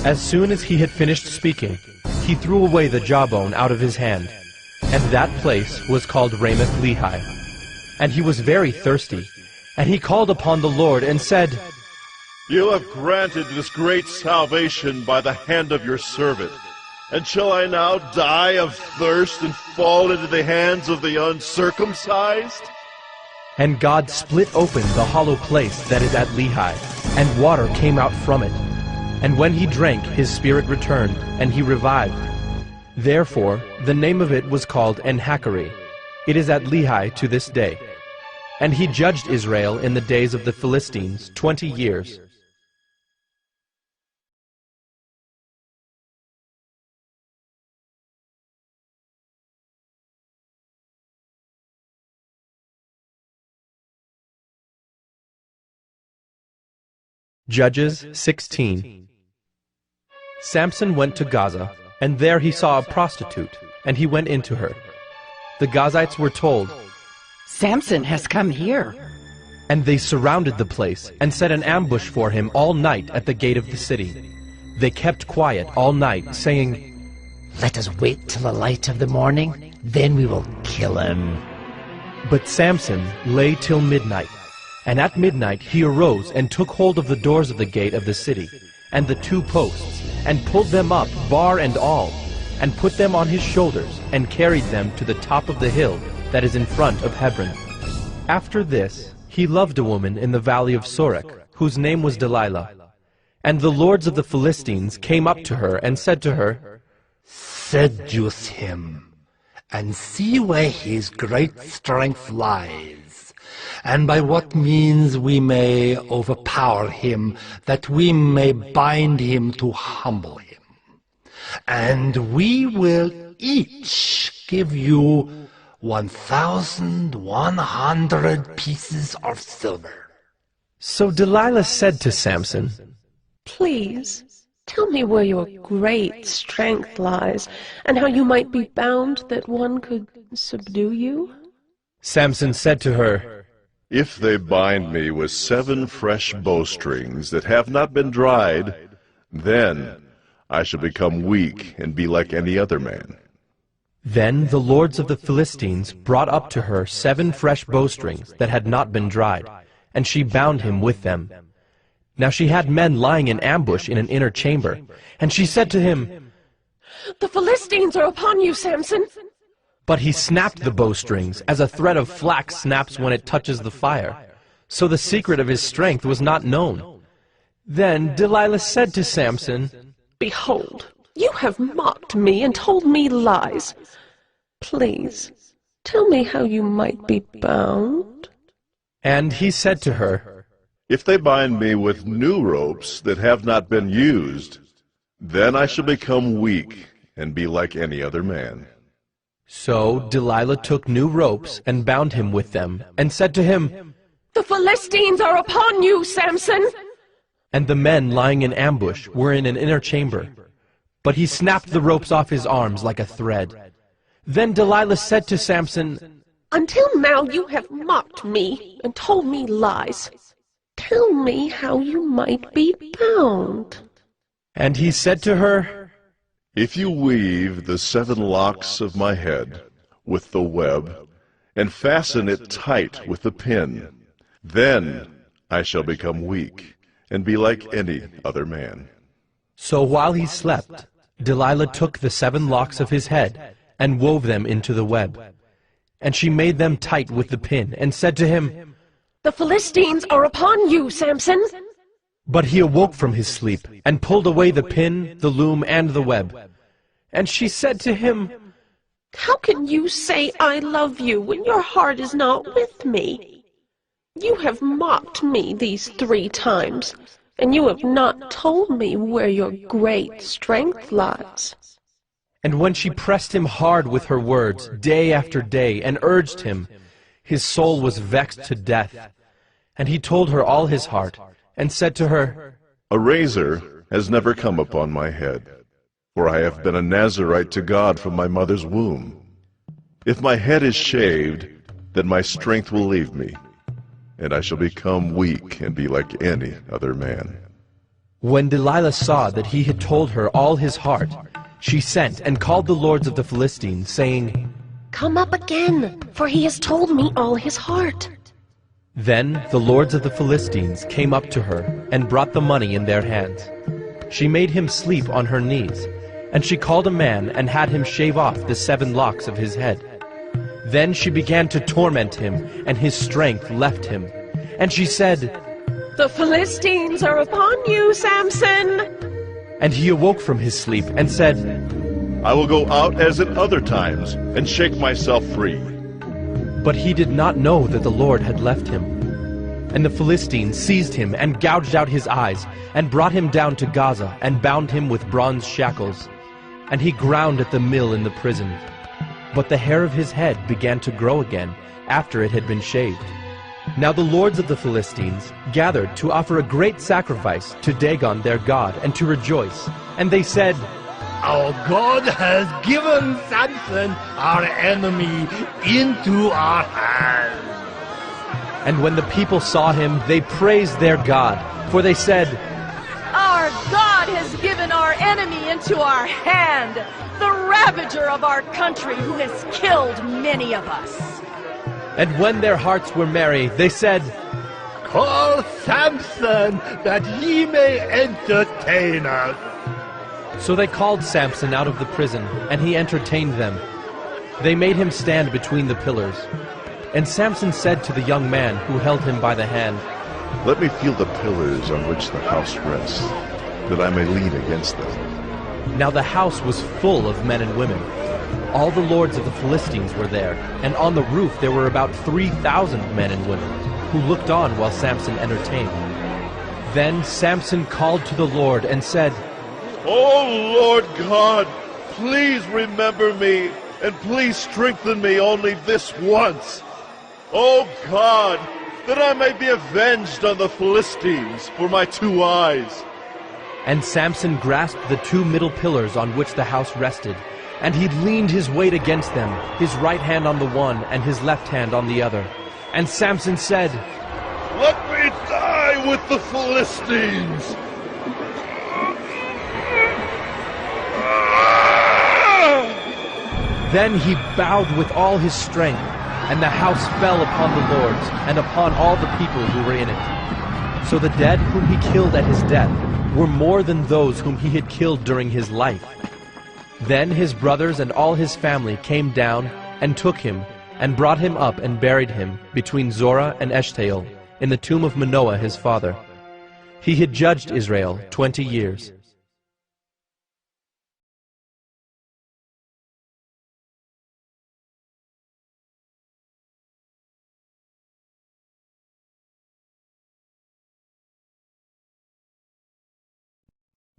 As soon as he had finished speaking, he threw away the jawbone out of his hand, and that place was called Ramoth-Lehi. And he was very thirsty, and he called upon the Lord and said, You have granted this great salvation by the hand of your servant. And shall I now die of thirst and fall into the hands of the uncircumcised? And God split open the hollow place that is at Lehi, and water came out from it. And when he drank, his spirit returned, and he revived. Therefore the name of it was called En-Hakkore. It is at Lehi to this day. And he judged Israel in the days of the Philistines 20 years. Judges 16. Samson went to Gaza, and there he saw a prostitute, and he went into her. The Gazites were told, Samson has come here. And they surrounded the place, and set an ambush for him all night at the gate of the city. They kept quiet all night, saying, Let us wait till the light of the morning, then we will kill him. But Samson lay till midnight. And at midnight he arose and took hold of the doors of the gate of the city, and the 2 posts, and pulled them up, bar and all, and put them on his shoulders, and carried them to the top of the hill that is in front of Hebron. After this he loved a woman in the valley of Sorek, whose name was Delilah. And the lords of the Philistines came up to her, and said to her, Seduce him, and see where his great strength lies, and by what means we may overpower him, that we may bind him to humble him. And we will each give you 1,100 pieces of silver. So Delilah said to Samson, Please, tell me where your great strength lies, and how you might be bound that one could subdue you. Samson said to her, If they bind me with 7 fresh bowstrings that have not been dried, then I shall become weak and be like any other man. Then the lords of the Philistines brought up to her 7 fresh bowstrings that had not been dried, and she bound him with them. Now she had men lying in ambush in an inner chamber, and she said to him, The Philistines are upon you, Samson. But he snapped the bowstrings, as a thread of flax snaps when it touches the fire. So the secret of his strength was not known. Then Delilah said to Samson, Behold, you have mocked me and told me lies. Please, tell me how you might be bound. And he said to her, If they bind me with new ropes that have not been used, then I shall become weak and be like any other man. So Delilah took new ropes and bound him with them, and said to him, The Philistines are upon you, Samson. And the men lying in ambush were in an inner chamber. But he snapped the ropes off his arms like a thread. Then Delilah said to Samson, Until now you have mocked me and told me lies. Tell me how you might be bound. And he said to her, If you weave the 7 locks of my head with the web, and fasten it tight with the pin, then I shall become weak and be like any other man. So while he slept, Delilah took the 7 locks of his head and wove them into the web. And she made them tight with the pin, and said to him, The Philistines are upon you, Samson. But he awoke from his sleep, and pulled away the pin, the loom, and the web. And she said to him, How can you say I love you when your heart is not with me? You have mocked me these 3 times, and you have not told me where your great strength lies. And when she pressed him hard with her words, day after day, and urged him, his soul was vexed to death. And he told her all his heart, and said to her, A razor has never come upon my head, for I have been a Nazirite to God from my mother's womb. If my head is shaved, then my strength will leave me, and I shall become weak and be like any other man. When Delilah saw that he had told her all his heart, she sent and called the lords of the Philistines, saying, Come up again, for he has told me all his heart. Then the lords of the Philistines came up to her and brought the money in their hands. She made him sleep on her knees, and she called a man and had him shave off the 7 locks of his head. Then she began to torment him, and his strength left him. And she said, The Philistines are upon you, Samson. And he awoke from his sleep and said, I will go out as at other times and shake myself free. But he did not know that the Lord had left him. And the Philistines seized him and gouged out his eyes, and brought him down to Gaza, and bound him with bronze shackles. And he ground at the mill in the prison. But the hair of his head began to grow again after it had been shaved. Now the lords of the Philistines gathered to offer a great sacrifice to Dagon their god, and to rejoice. And they said, Our God has given Samson, our enemy, into our hands. And when the people saw him, they praised their God, for they said, Our God has given our enemy into our hand, the ravager of our country who has killed many of us. And when their hearts were merry, they said, Call Samson, that he may entertain us. So they called Samson out of the prison, and he entertained them. They made him stand between the pillars. And Samson said to the young man who held him by the hand, Let me feel the pillars on which the house rests, that I may lean against them. Now the house was full of men and women. All the lords of the Philistines were there, and on the roof there were about 3,000 men and women, who looked on while Samson entertained. Then Samson called to the Lord and said, O Lord God, please remember me, and please strengthen me only this once. O God, that I may be avenged on the Philistines for my 2 eyes. And Samson grasped the 2 middle pillars on which the house rested, and he leaned his weight against them, his right hand on the one and his left hand on the other. And Samson said, Let me die with the Philistines. Then he bowed with all his strength, and the house fell upon the lords and upon all the people who were in it. So the dead whom he killed at his death were more than those whom he had killed during his life. Then his brothers and all his family came down and took him and brought him up and buried him between Zorah and Eshtaol in the tomb of Manoah his father. He had judged Israel 20 years.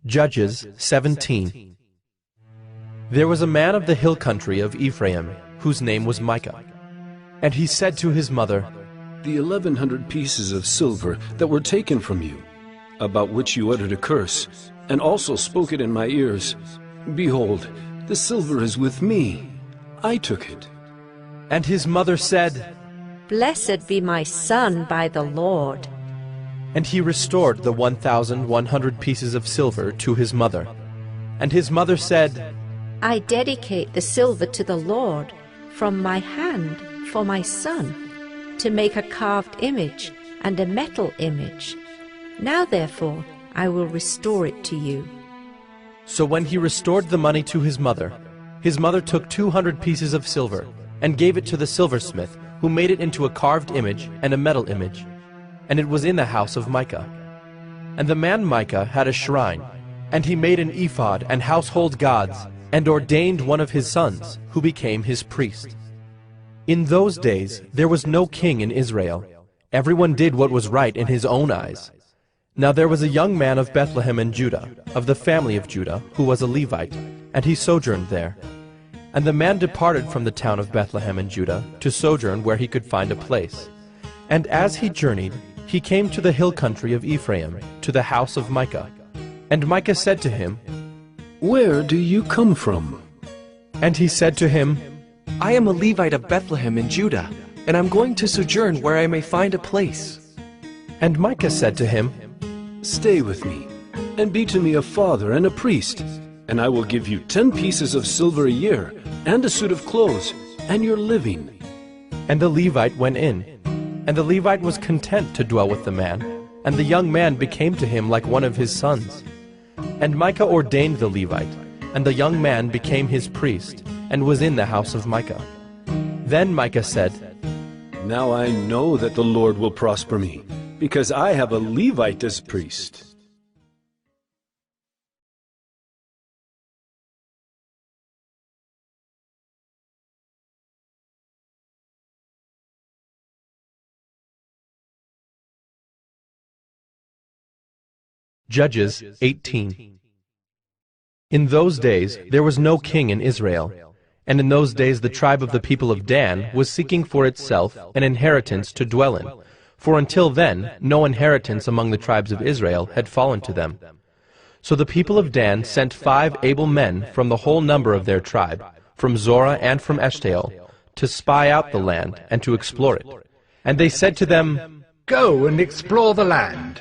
Judges 17. There was a man of the hill country of Ephraim, whose name was Micah. And he said to his mother, The 1,100 pieces of silver that were taken from you, about which you uttered a curse, and also spoke it in my ears, behold, the silver is with me. I took it. And his mother said, Blessed be my son by the Lord. And he restored the 1,100 pieces of silver to his mother. And his mother said, I dedicate the silver to the Lord from my hand for my son, to make a carved image and a metal image. Now therefore I will restore it to you. So when he restored the money to his mother took 200 pieces of silver, and gave it to the silversmith, who made it into a carved image and a metal image. And it was in the house of Micah. And the man Micah had a shrine, and he made an ephod and household gods, and ordained one of his sons, who became his priest. In those days there was no king in Israel. Everyone did what was right in his own eyes. Now there was a young man of Bethlehem in Judah, of the family of Judah, who was a Levite, and he sojourned there. And the man departed from the town of Bethlehem in Judah to sojourn where he could find a place. And as he journeyed, he came to the hill country of Ephraim, to the house of Micah. And Micah said to him, Where do you come from? And he said to him, I am a Levite of Bethlehem in Judah, and I'm going to sojourn where I may find a place. And Micah said to him, Stay with me, and be to me a father and a priest, and I will give you 10 pieces of silver a year, and a suit of clothes, and your living. And the Levite went in, and the Levite was content to dwell with the man, and the young man became to him like one of his sons. And Micah ordained the Levite, and the young man became his priest, and was in the house of Micah. Then Micah said, Now I know that the Lord will prosper me, because I have a Levite as priest. Judges 18. In those days there was no king in Israel, and in those days the tribe of the people of Dan was seeking for itself an inheritance to dwell in, for until then no inheritance among the tribes of Israel had fallen to them. So the people of Dan sent 5 able men from the whole number of their tribe, from Zorah and from Eshtaol, to spy out the land and to explore it. And they said to them, Go and explore the land.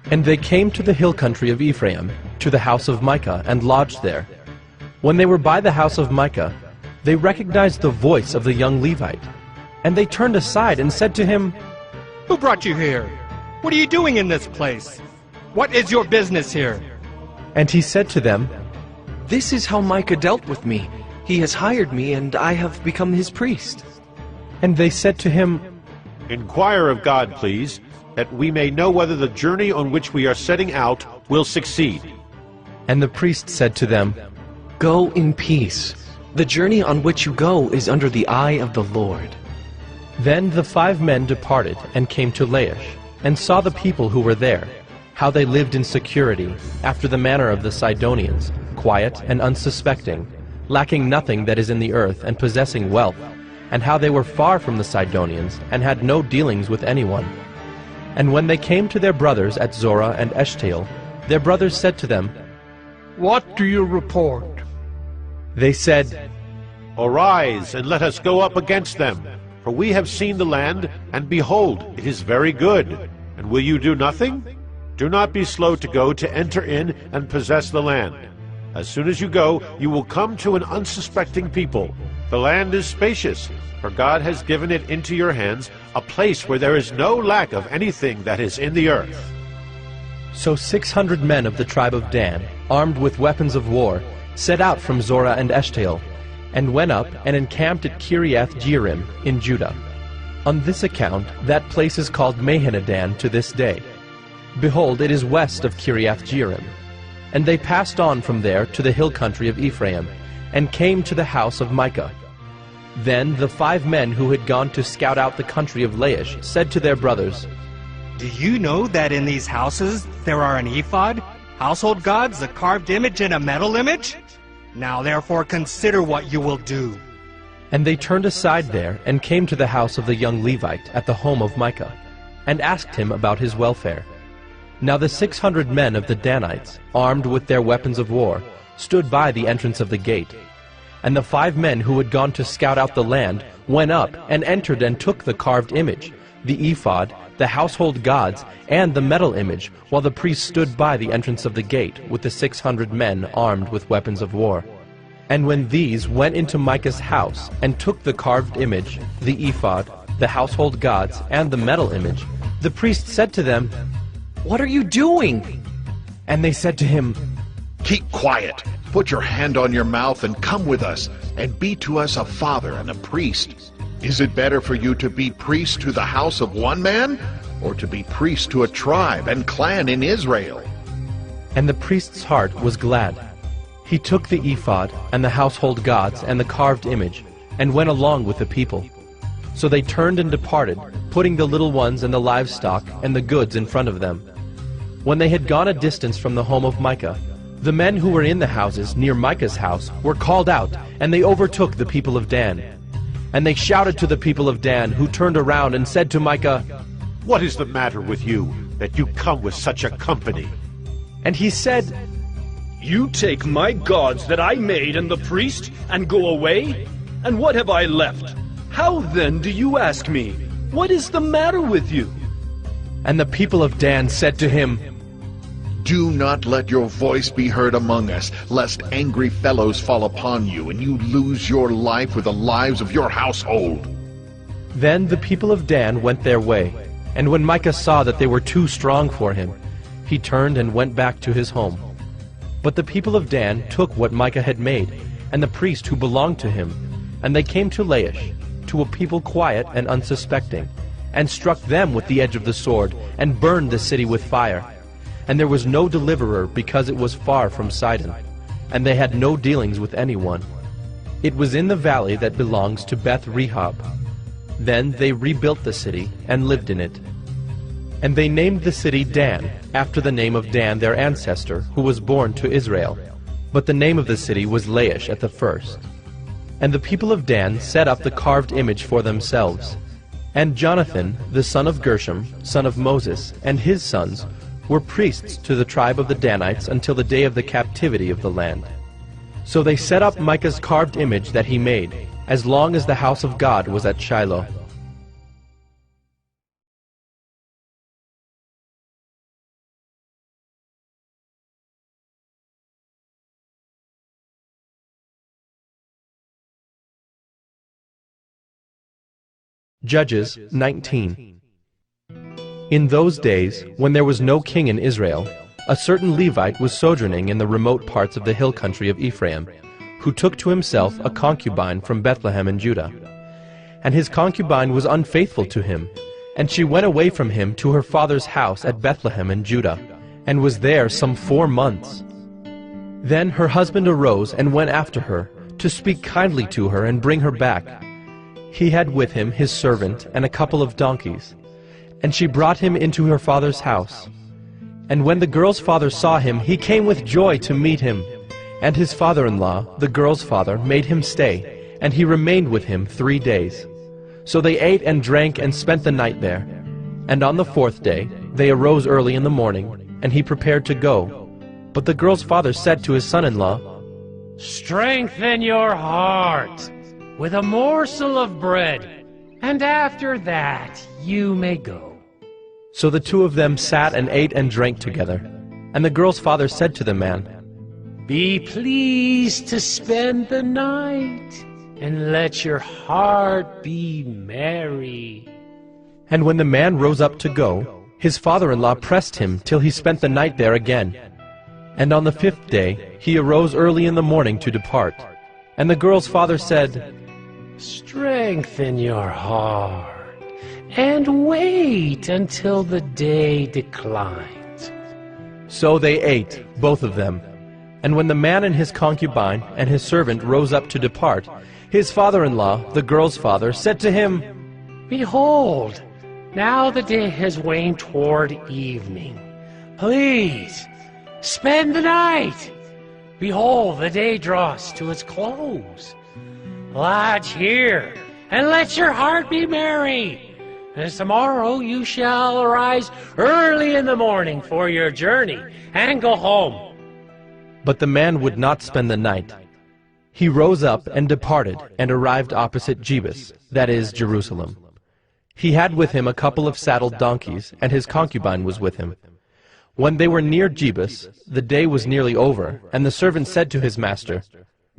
And they came to the hill country of Ephraim, to the house of Micah, and lodged there. When they were by the house of Micah, they recognized the voice of the young Levite. And they turned aside and said to him, Who brought you here? What are you doing in this place? What is your business here? And he said to them, This is how Micah dealt with me. He has hired me, and I have become his priest. And they said to him, Inquire of God, please, that we may know whether the journey on which we are setting out will succeed. And the priest said to them, Go in peace. The journey on which you go is under the eye of the Lord. Then the 5 men departed and came to Laish, and saw the people who were there, how they lived in security, after the manner of the Sidonians, quiet and unsuspecting, lacking nothing that is in the earth, and possessing wealth, and how they were far from the Sidonians, and had no dealings with anyone. And when they came to their brothers at Zorah and Eshtaol, their brothers said to them, What do you report? They said, Arise, and let us go up against them, for we have seen the land, and behold, it is very good. And will you do nothing? Do not be slow to go to enter in and possess the land. As soon as you go, you will come to an unsuspecting people. The land is spacious, for God has given it into your hands, a place where there is no lack of anything that is in the earth. So 600 men of the tribe of Dan, armed with weapons of war, set out from Zorah and Eshtaol, and went up and encamped at Kiriath-Jearim in Judah. On this account that place is called Mahaneh-dan to this day. Behold, it is west of Kiriath-Jearim. And they passed on from there to the hill country of Ephraim, and came to the house of Micah. Then the 5 men who had gone to scout out the country of Laish said to their brothers, Do you know that in these houses there are an ephod, household gods, a carved image, and a metal image? Now therefore consider what you will do. And they turned aside there, and came to the house of the young Levite at the home of Micah, and asked him about his welfare. Now the 600 men of the Danites, armed with their weapons of war, stood by the entrance of the gate. And the 5 men who had gone to scout out the land went up and entered and took the carved image, the ephod, the household gods, and the metal image, while the priests stood by the entrance of the gate with the 600 men armed with weapons of war. And when these went into Micah's house and took the carved image, the ephod, the household gods, and the metal image, the priest said to them, What are you doing? And they said to him, Keep quiet. Put your hand on your mouth and come with us, and be to us a father and a priest. Is it better for you to be priest to the house of one man, or to be priest to a tribe and clan in Israel? And the priest's heart was glad. He took the ephod and the household gods and the carved image, and went along with the people. So they turned and departed, putting the little ones and the livestock and the goods in front of them. When they had gone a distance from the home of Micah, the men who were in the houses near Micah's house were called out, and they overtook the people of Dan. And they shouted to the people of Dan, who turned around and said to Micah, What is the matter with you, that you come with such a company? And he said, You take my gods that I made and the priest, and go away? And what have I left? How then do you ask me, What is the matter with you? And the people of Dan said to him, Do not let your voice be heard among us, lest angry fellows fall upon you, and you lose your life with the lives of your household. Then the people of Dan went their way, and when Micah saw that they were too strong for him, he turned and went back to his home. But the people of Dan took what Micah had made, and the priest who belonged to him, and they came to Laish, to a people quiet and unsuspecting, and struck them with the edge of the sword, and burned the city with fire. And there was no deliverer, because it was far from Sidon, and they had no dealings with anyone. It was in the valley that belongs to Beth-rehob. Then they rebuilt the city, and lived in it. And they named the city Dan, after the name of Dan their ancestor, who was born to Israel. But the name of the city was Laish at the first. And the people of Dan set up the carved image for themselves. And Jonathan, the son of Gershom, son of Moses, and his sons, were priests to the tribe of the Danites until the day of the captivity of the land. So they set up Micah's carved image that he made, as long as the house of God was at Shiloh. Judges 19. In those days, when there was no king in Israel, a certain Levite was sojourning in the remote parts of the hill country of Ephraim, who took to himself a concubine from Bethlehem in Judah. And his concubine was unfaithful to him, and she went away from him to her father's house at Bethlehem in Judah, and was there some 4 months. Then her husband arose and went after her, to speak kindly to her and bring her back. He had with him his servant and a couple of donkeys, and she brought him into her father's house. And when the girl's father saw him, he came with joy to meet him. And his father-in-law, the girl's father, made him stay, and he remained with him 3 days. So they ate and drank and spent the night there. And on the 4th day they arose early in the morning, and he prepared to go. But the girl's father said to his son-in-law, Strengthen your heart with a morsel of bread, and after that you may go. So the two of them sat and ate and drank together. And the girl's father said to the man, Be pleased to spend the night, and let your heart be merry. And when the man rose up to go, his father-in-law pressed him till he spent the night there again. And on the 5th day he arose early in the morning to depart. And the girl's father said, Strengthen your heart, and wait until the day declines. So they ate, both of them. And when the man and his concubine and his servant rose up to depart, his father-in-law, the girl's father, said to him, Behold, now the day has waned toward evening. Please, spend the night. Behold, the day draws to its close. Lodge here, and let your heart be merry. As tomorrow you shall arise early in the morning for your journey, and go home. But the man would not spend the night. He rose up and departed, and arrived opposite Jebus, that is, Jerusalem. He had with him a couple of saddled donkeys, and his concubine was with him. When they were near Jebus, the day was nearly over, and the servant said to his master,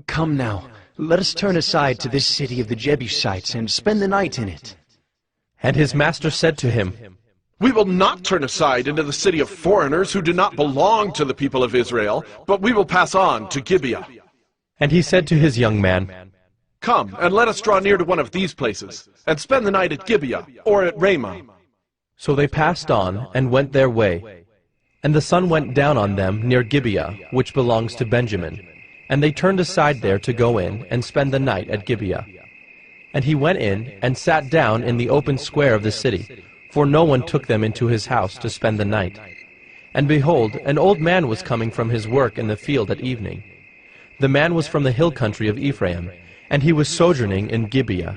Come now, let us turn aside to this city of the Jebusites, and spend the night in it. And his master said to him, We will not turn aside into the city of foreigners who do not belong to the people of Israel, but we will pass on to Gibeah. And he said to his young man, Come, and let us draw near to one of these places, and spend the night at Gibeah, or at Ramah. So they passed on, and went their way. And the sun went down on them near Gibeah, which belongs to Benjamin. And they turned aside there to go in, and spend the night at Gibeah. And he went in, and sat down in the open square of the city, for no one took them into his house to spend the night. And behold, an old man was coming from his work in the field at evening. The man was from the hill country of Ephraim, and he was sojourning in Gibeah.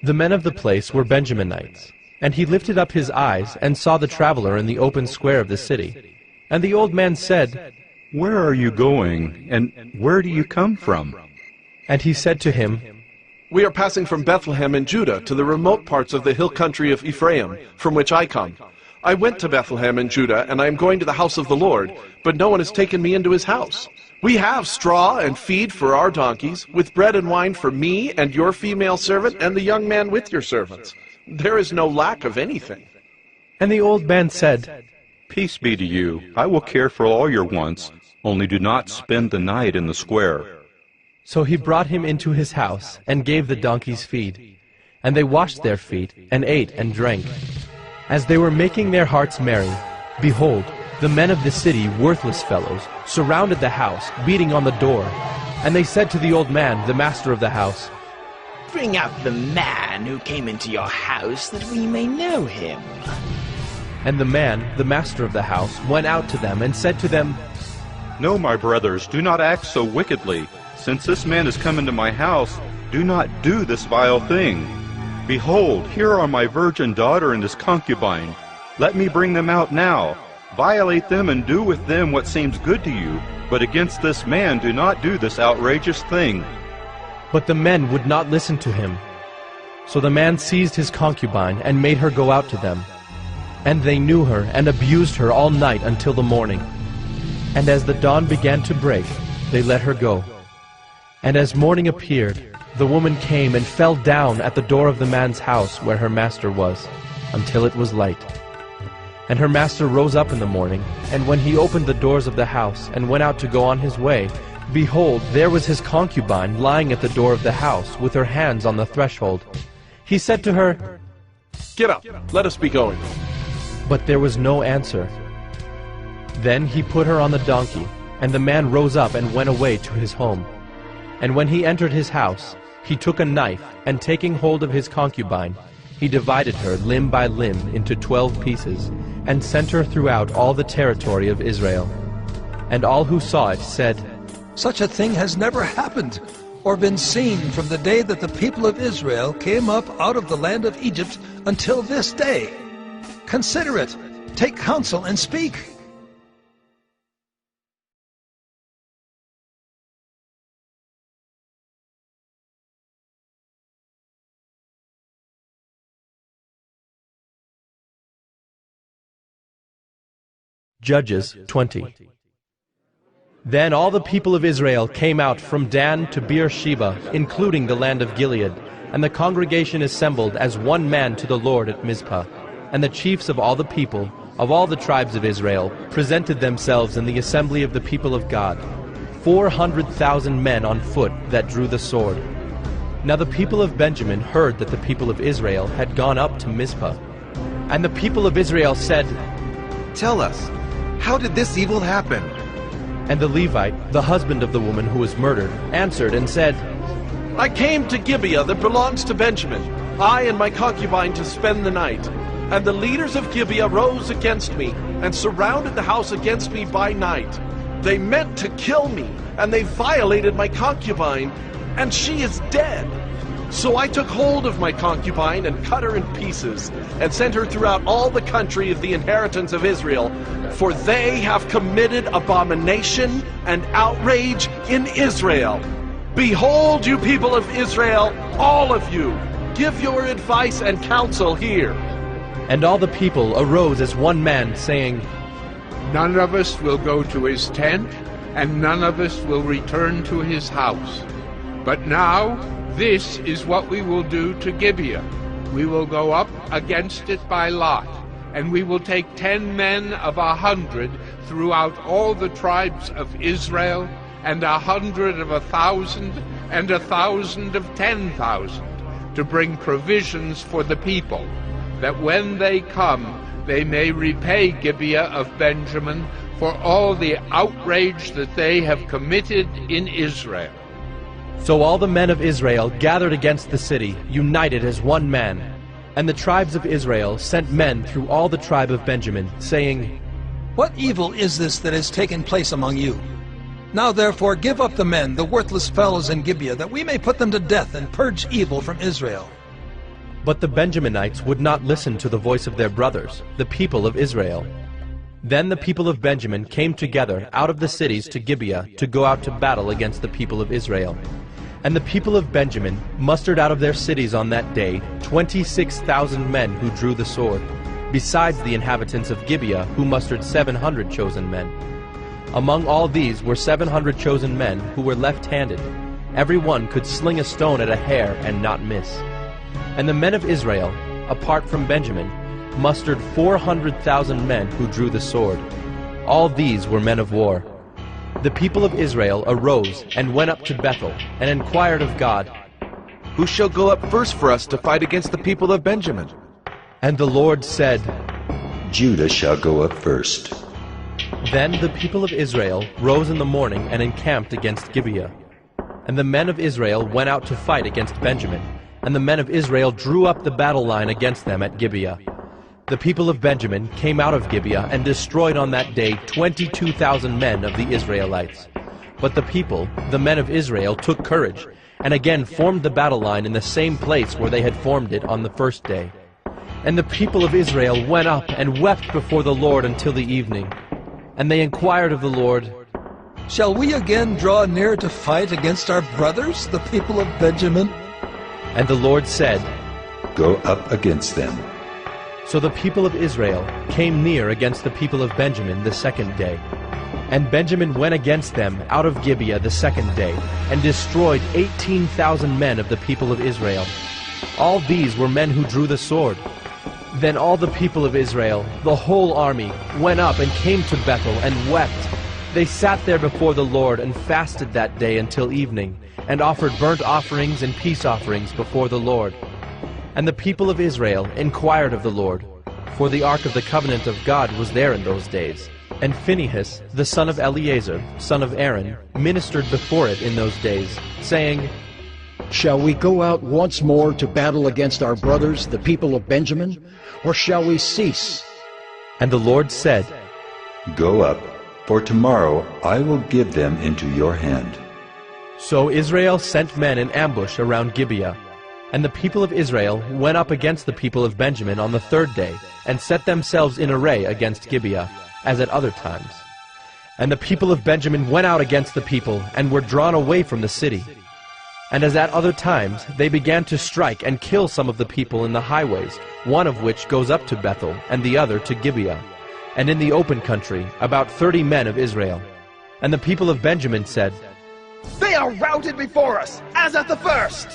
The men of the place were Benjaminites, And he lifted up his eyes, and saw the traveler in the open square of the city. And the old man said, Where are you going, and where do you come from? And he said to him, We are passing from Bethlehem in Judah to the remote parts of the hill country of Ephraim, from which I come. I went to Bethlehem in Judah, and I am going to the house of the Lord, but no one has taken me into his house. We have straw and feed for our donkeys, with bread and wine for me and your female servant and the young man with your servants. There is no lack of anything. And the old man said, Peace be to you. I will care for all your wants, only do not spend the night in the square. So he brought him into his house, and gave the donkeys feed. And they washed their feet, and ate and drank. As they were making their hearts merry, behold, the men of the city, worthless fellows, surrounded the house, beating on the door. And they said to the old man, the master of the house, Bring out the man who came into your house, that we may know him. And the man, the master of the house, went out to them, and said to them, No, my brothers, do not act so wickedly. Since this man has come into my house, do not do this vile thing. Behold, here are my virgin daughter and his concubine. Let me bring them out now. Violate them and do with them what seems good to you, but against this man do not do this outrageous thing. But the men would not listen to him. So the man seized his concubine, and made her go out to them. And they knew her, and abused her all night until the morning. And as the dawn began to break, they let her go. And as morning appeared, the woman came and fell down at the door of the man's house where her master was, until it was light. And her master rose up in the morning, and when he opened the doors of the house, and went out to go on his way, behold, there was his concubine lying at the door of the house, with her hands on the threshold. He said to her, Get up, let us be going. But there was no answer. Then he put her on the donkey, and the man rose up and went away to his home. And when he entered his house, he took a knife, and taking hold of his concubine, he divided her limb by limb into 12 pieces, and sent her throughout all the territory of Israel. And all who saw it said, Such a thing has never happened, or been seen from the day that the people of Israel came up out of the land of Egypt until this day. Consider it, take counsel, and speak. Judges 20. Then all the people of Israel came out from Dan to Beersheba, including the land of Gilead, and the congregation assembled as one man to the Lord at Mizpah. And the chiefs of all the people, of all the tribes of Israel, presented themselves in the assembly of the people of God, 400,000 men on foot that drew the sword. Now the people of Benjamin heard that the people of Israel had gone up to Mizpah. And the people of Israel said, Tell us, how did this evil happen? And the Levite, the husband of the woman who was murdered, answered and said, I came to Gibeah that belongs to Benjamin, I and my concubine to spend the night. And the leaders of Gibeah rose against me, and surrounded the house against me by night. They meant to kill me, and they violated my concubine, and she is dead. So I took hold of my concubine and cut her in pieces, and sent her throughout all the country of the inheritance of Israel, for they have committed abomination and outrage in Israel. Behold, you people of Israel, all of you, give your advice and counsel here. And all the people arose as one man, saying, None of us will go to his tent, and none of us will return to his house. But now, this is what we will do to Gibeah. We will go up against it by lot, and we will take 10 men of 100 throughout all the tribes of Israel, and 100 of 1,000, and 1,000 of 10,000, to bring provisions for the people, that when they come, they may repay Gibeah of Benjamin for all the outrage that they have committed in Israel. So all the men of Israel gathered against the city, united as one man. And the tribes of Israel sent men through all the tribe of Benjamin, saying, What evil is this that has taken place among you? Now therefore give up the men, the worthless fellows in Gibeah, that we may put them to death and purge evil from Israel. But the Benjaminites would not listen to the voice of their brothers, the people of Israel. Then the people of Benjamin came together out of the cities to Gibeah to go out to battle against the people of Israel. And the people of Benjamin mustered out of their cities on that day 26,000 men who drew the sword, besides the inhabitants of Gibeah, who mustered 700 chosen men. Among all these were 700 chosen men who were left-handed. Every one could sling a stone at a hair and not miss. And the men of Israel, apart from Benjamin, mustered 400,000 men who drew the sword. All these were men of war. The people of Israel arose and went up to Bethel and inquired of God, "Who shall go up first for us to fight against the people of Benjamin?" And the Lord said, "Judah shall go up first." Then the people of Israel rose in the morning and encamped against Gibeah. And the men of Israel went out to fight against Benjamin, and the men of Israel drew up the battle line against them at Gibeah. The people of Benjamin came out of Gibeah and destroyed on that day 22,000 men of the Israelites. But the people, the men of Israel, took courage, and again formed the battle line in the same place where they had formed it on the first day. And the people of Israel went up and wept before the Lord until the evening. And they inquired of the Lord, "Shall we again draw near to fight against our brothers, the people of Benjamin?" And the Lord said, "Go up against them." So the people of Israel came near against the people of Benjamin the second day. And Benjamin went against them out of Gibeah the second day, and destroyed 18,000 men of the people of Israel. All these were men who drew the sword. Then all the people of Israel, the whole army, went up and came to Bethel and wept. They sat there before the Lord and fasted that day until evening, and offered burnt offerings and peace offerings before the Lord. And the people of Israel inquired of the Lord, for the ark of the covenant of God was there in those days. And Phinehas, the son of Eleazar, son of Aaron, ministered before it in those days, saying, "Shall we go out once more to battle against our brothers, the people of Benjamin, or shall we cease?" And the Lord said, "Go up, for tomorrow I will give them into your hand." So Israel sent men in ambush around Gibeah. And the people of Israel went up against the people of Benjamin on the third day, and set themselves in array against Gibeah, as at other times. And the people of Benjamin went out against the people, and were drawn away from the city. And as at other times, they began to strike and kill some of the people in the highways, one of which goes up to Bethel, and the other to Gibeah. And in the open country, about 30 men of Israel. And the people of Benjamin said, "They are routed before us, as at the first."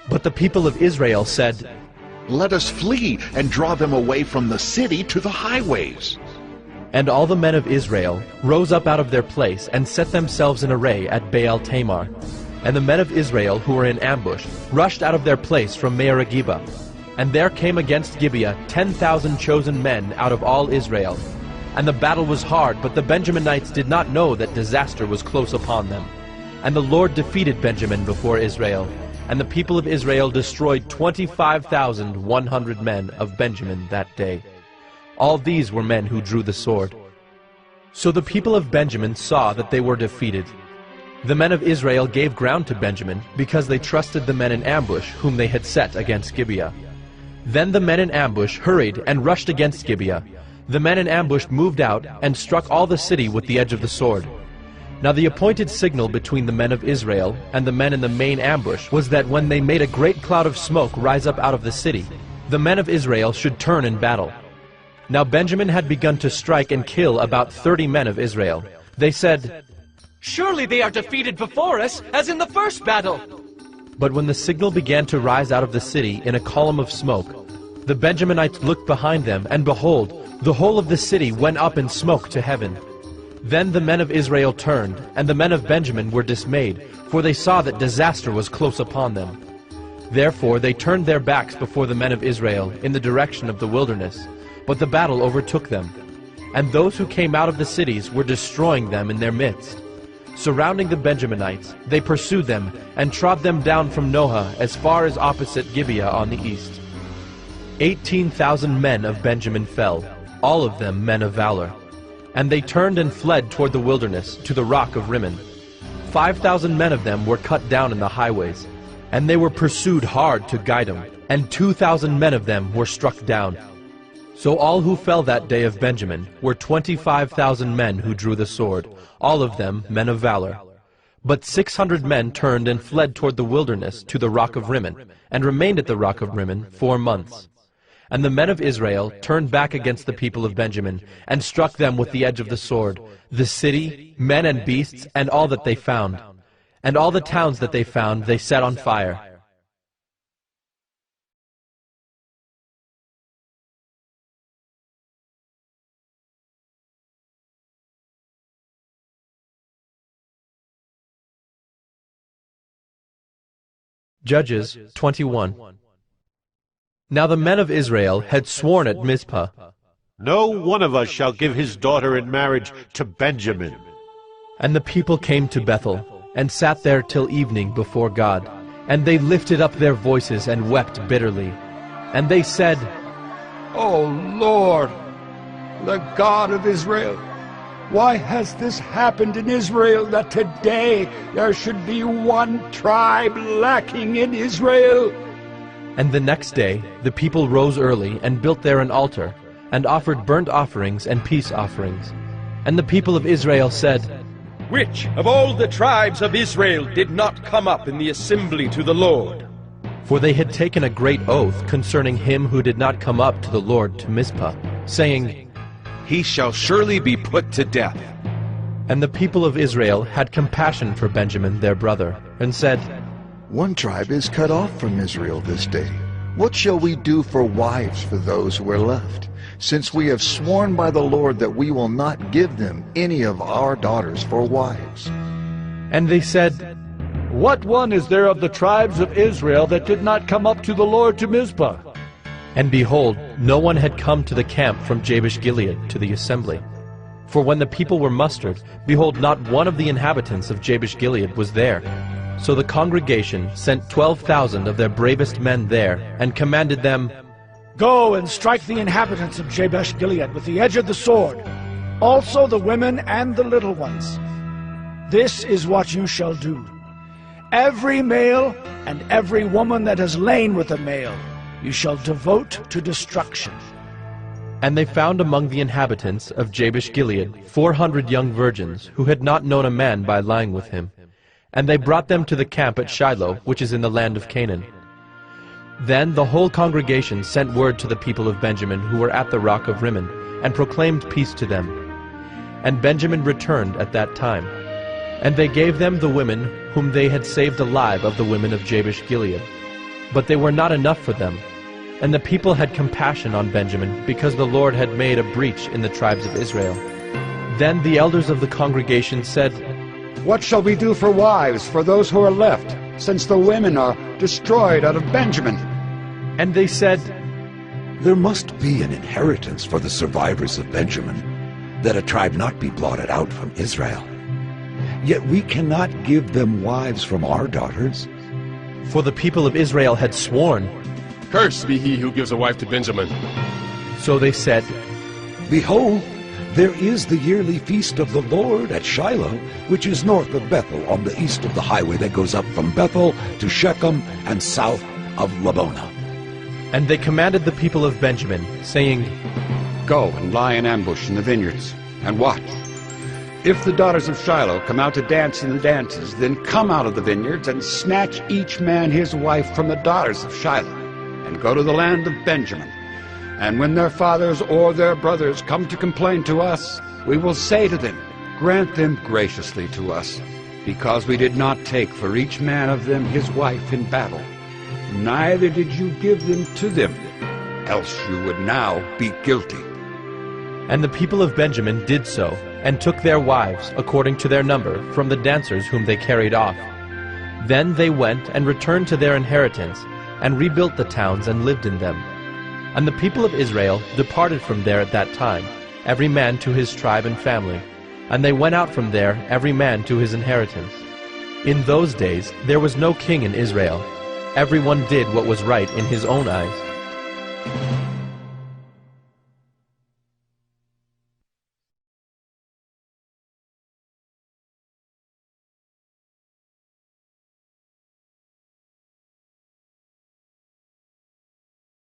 But the people of Israel said, "Let us flee and draw them away from the city to the highways." And all the men of Israel rose up out of their place and set themselves in array at Baal Tamar. And the men of Israel who were in ambush rushed out of their place from Mearagibah. And there came against Gibeah 10,000 chosen men out of all Israel. And the battle was hard, but the Benjaminites did not know that disaster was close upon them. And the Lord defeated Benjamin before Israel. And the people of Israel destroyed 25,100 men of Benjamin that day. All these were men who drew the sword. So the people of Benjamin saw that they were defeated. The men of Israel gave ground to Benjamin, because they trusted the men in ambush whom they had set against Gibeah. Then the men in ambush hurried and rushed against Gibeah. The men in ambush moved out and struck all the city with the edge of the sword. Now the appointed signal between the men of Israel and the men in the main ambush was that when they made a great cloud of smoke rise up out of the city, the men of Israel should turn in battle. Now Benjamin had begun to strike and kill about 30 men of Israel. They said, "Surely they are defeated before us, as in the first battle." But when the signal began to rise out of the city in a column of smoke, the Benjaminites looked behind them, and behold, the whole of the city went up in smoke to heaven. Then the men of Israel turned, and the men of Benjamin were dismayed, for they saw that disaster was close upon them. Therefore they turned their backs before the men of Israel in the direction of the wilderness, but the battle overtook them. And those who came out of the cities were destroying them in their midst. Surrounding the Benjaminites, they pursued them, and trod them down from Noah as far as opposite Gibeah on the east. 18,000 men of Benjamin fell, all of them men of valor. And they turned and fled toward the wilderness, to the rock of Rimmon. 5,000 men of them were cut down in the highways. And they were pursued hard to guide them, and 2,000 men of them were struck down. So all who fell that day of Benjamin were 25,000 men who drew the sword, all of them men of valor. But 600 men turned and fled toward the wilderness to the rock of Rimmon, and remained at the rock of Rimmon 4 months. And the men of Israel turned back against the people of Benjamin, and struck them with the edge of the sword, the city, men and beasts, and all that they found. And all the towns that they found they set on fire. Judges 21. Now the men of Israel had sworn at Mizpah, "No one of us shall give his daughter in marriage to Benjamin." And the people came to Bethel, and sat there till evening before God. And they lifted up their voices and wept bitterly. And they said, O Lord, the God of Israel, why has this happened in Israel, that today there should be one tribe lacking in Israel? And the next day the people rose early and built there an altar, and offered burnt offerings and peace offerings. And the people of Israel said, Which of all the tribes of Israel did not come up in the assembly to the Lord? For they had taken a great oath concerning him who did not come up to the Lord to Mizpah, saying, He shall surely be put to death. And the people of Israel had compassion for Benjamin their brother, and said, One tribe is cut off from Israel this day. What shall we do for wives for those who are left? Since we have sworn by the Lord that we will not give them any of our daughters for wives. And they said, What one is there of the tribes of Israel that did not come up to the Lord to Mizpah? And behold, no one had come to the camp from Jabesh-Gilead to the assembly. For when the people were mustered, behold, not one of the inhabitants of Jabesh-Gilead was there. So the congregation sent 12,000 of their bravest men there, and commanded them, Go and strike the inhabitants of Jabesh-Gilead with the edge of the sword, also the women and the little ones. This is what you shall do. Every male and every woman that has lain with a male you shall devote to destruction. And they found among the inhabitants of Jabesh-Gilead 400 young virgins, who had not known a man by lying with him. And they brought them to the camp at Shiloh, which is in the land of Canaan. Then the whole congregation sent word to the people of Benjamin who were at the rock of Rimmon, and proclaimed peace to them. And Benjamin returned at that time. And they gave them the women whom they had saved alive of the women of Jabesh-Gilead. But they were not enough for them. And the people had compassion on Benjamin, because the Lord had made a breach in the tribes of Israel. Then the elders of the congregation said, What shall we do for wives for those who are left, since the women are destroyed out of Benjamin? And they said, There must be an inheritance for the survivors of Benjamin, that a tribe not be blotted out from Israel. Yet we cannot give them wives from our daughters. For the people of Israel had sworn, Cursed be he who gives a wife to Benjamin. So they said, Behold, there is the yearly feast of the Lord at Shiloh, which is north of Bethel, on the east of the highway that goes up from Bethel to Shechem, and south of Labonah. And they commanded the people of Benjamin, saying, Go and lie in ambush in the vineyards, and watch. If the daughters of Shiloh come out to dance in the dances, then come out of the vineyards, and snatch each man his wife from the daughters of Shiloh, and go to the land of Benjamin. And when their fathers or their brothers come to complain to us, we will say to them, Grant them graciously to us, because we did not take for each man of them his wife in battle. Neither did you give them to them, else you would now be guilty. And the people of Benjamin did so, and took their wives, according to their number, from the dancers whom they carried off. Then they went and returned to their inheritance, and rebuilt the towns and lived in them. And the people of Israel departed from there at that time, every man to his tribe and family. And they went out from there, every man to his inheritance. In those days there was no king in Israel. Everyone did what was right in his own eyes.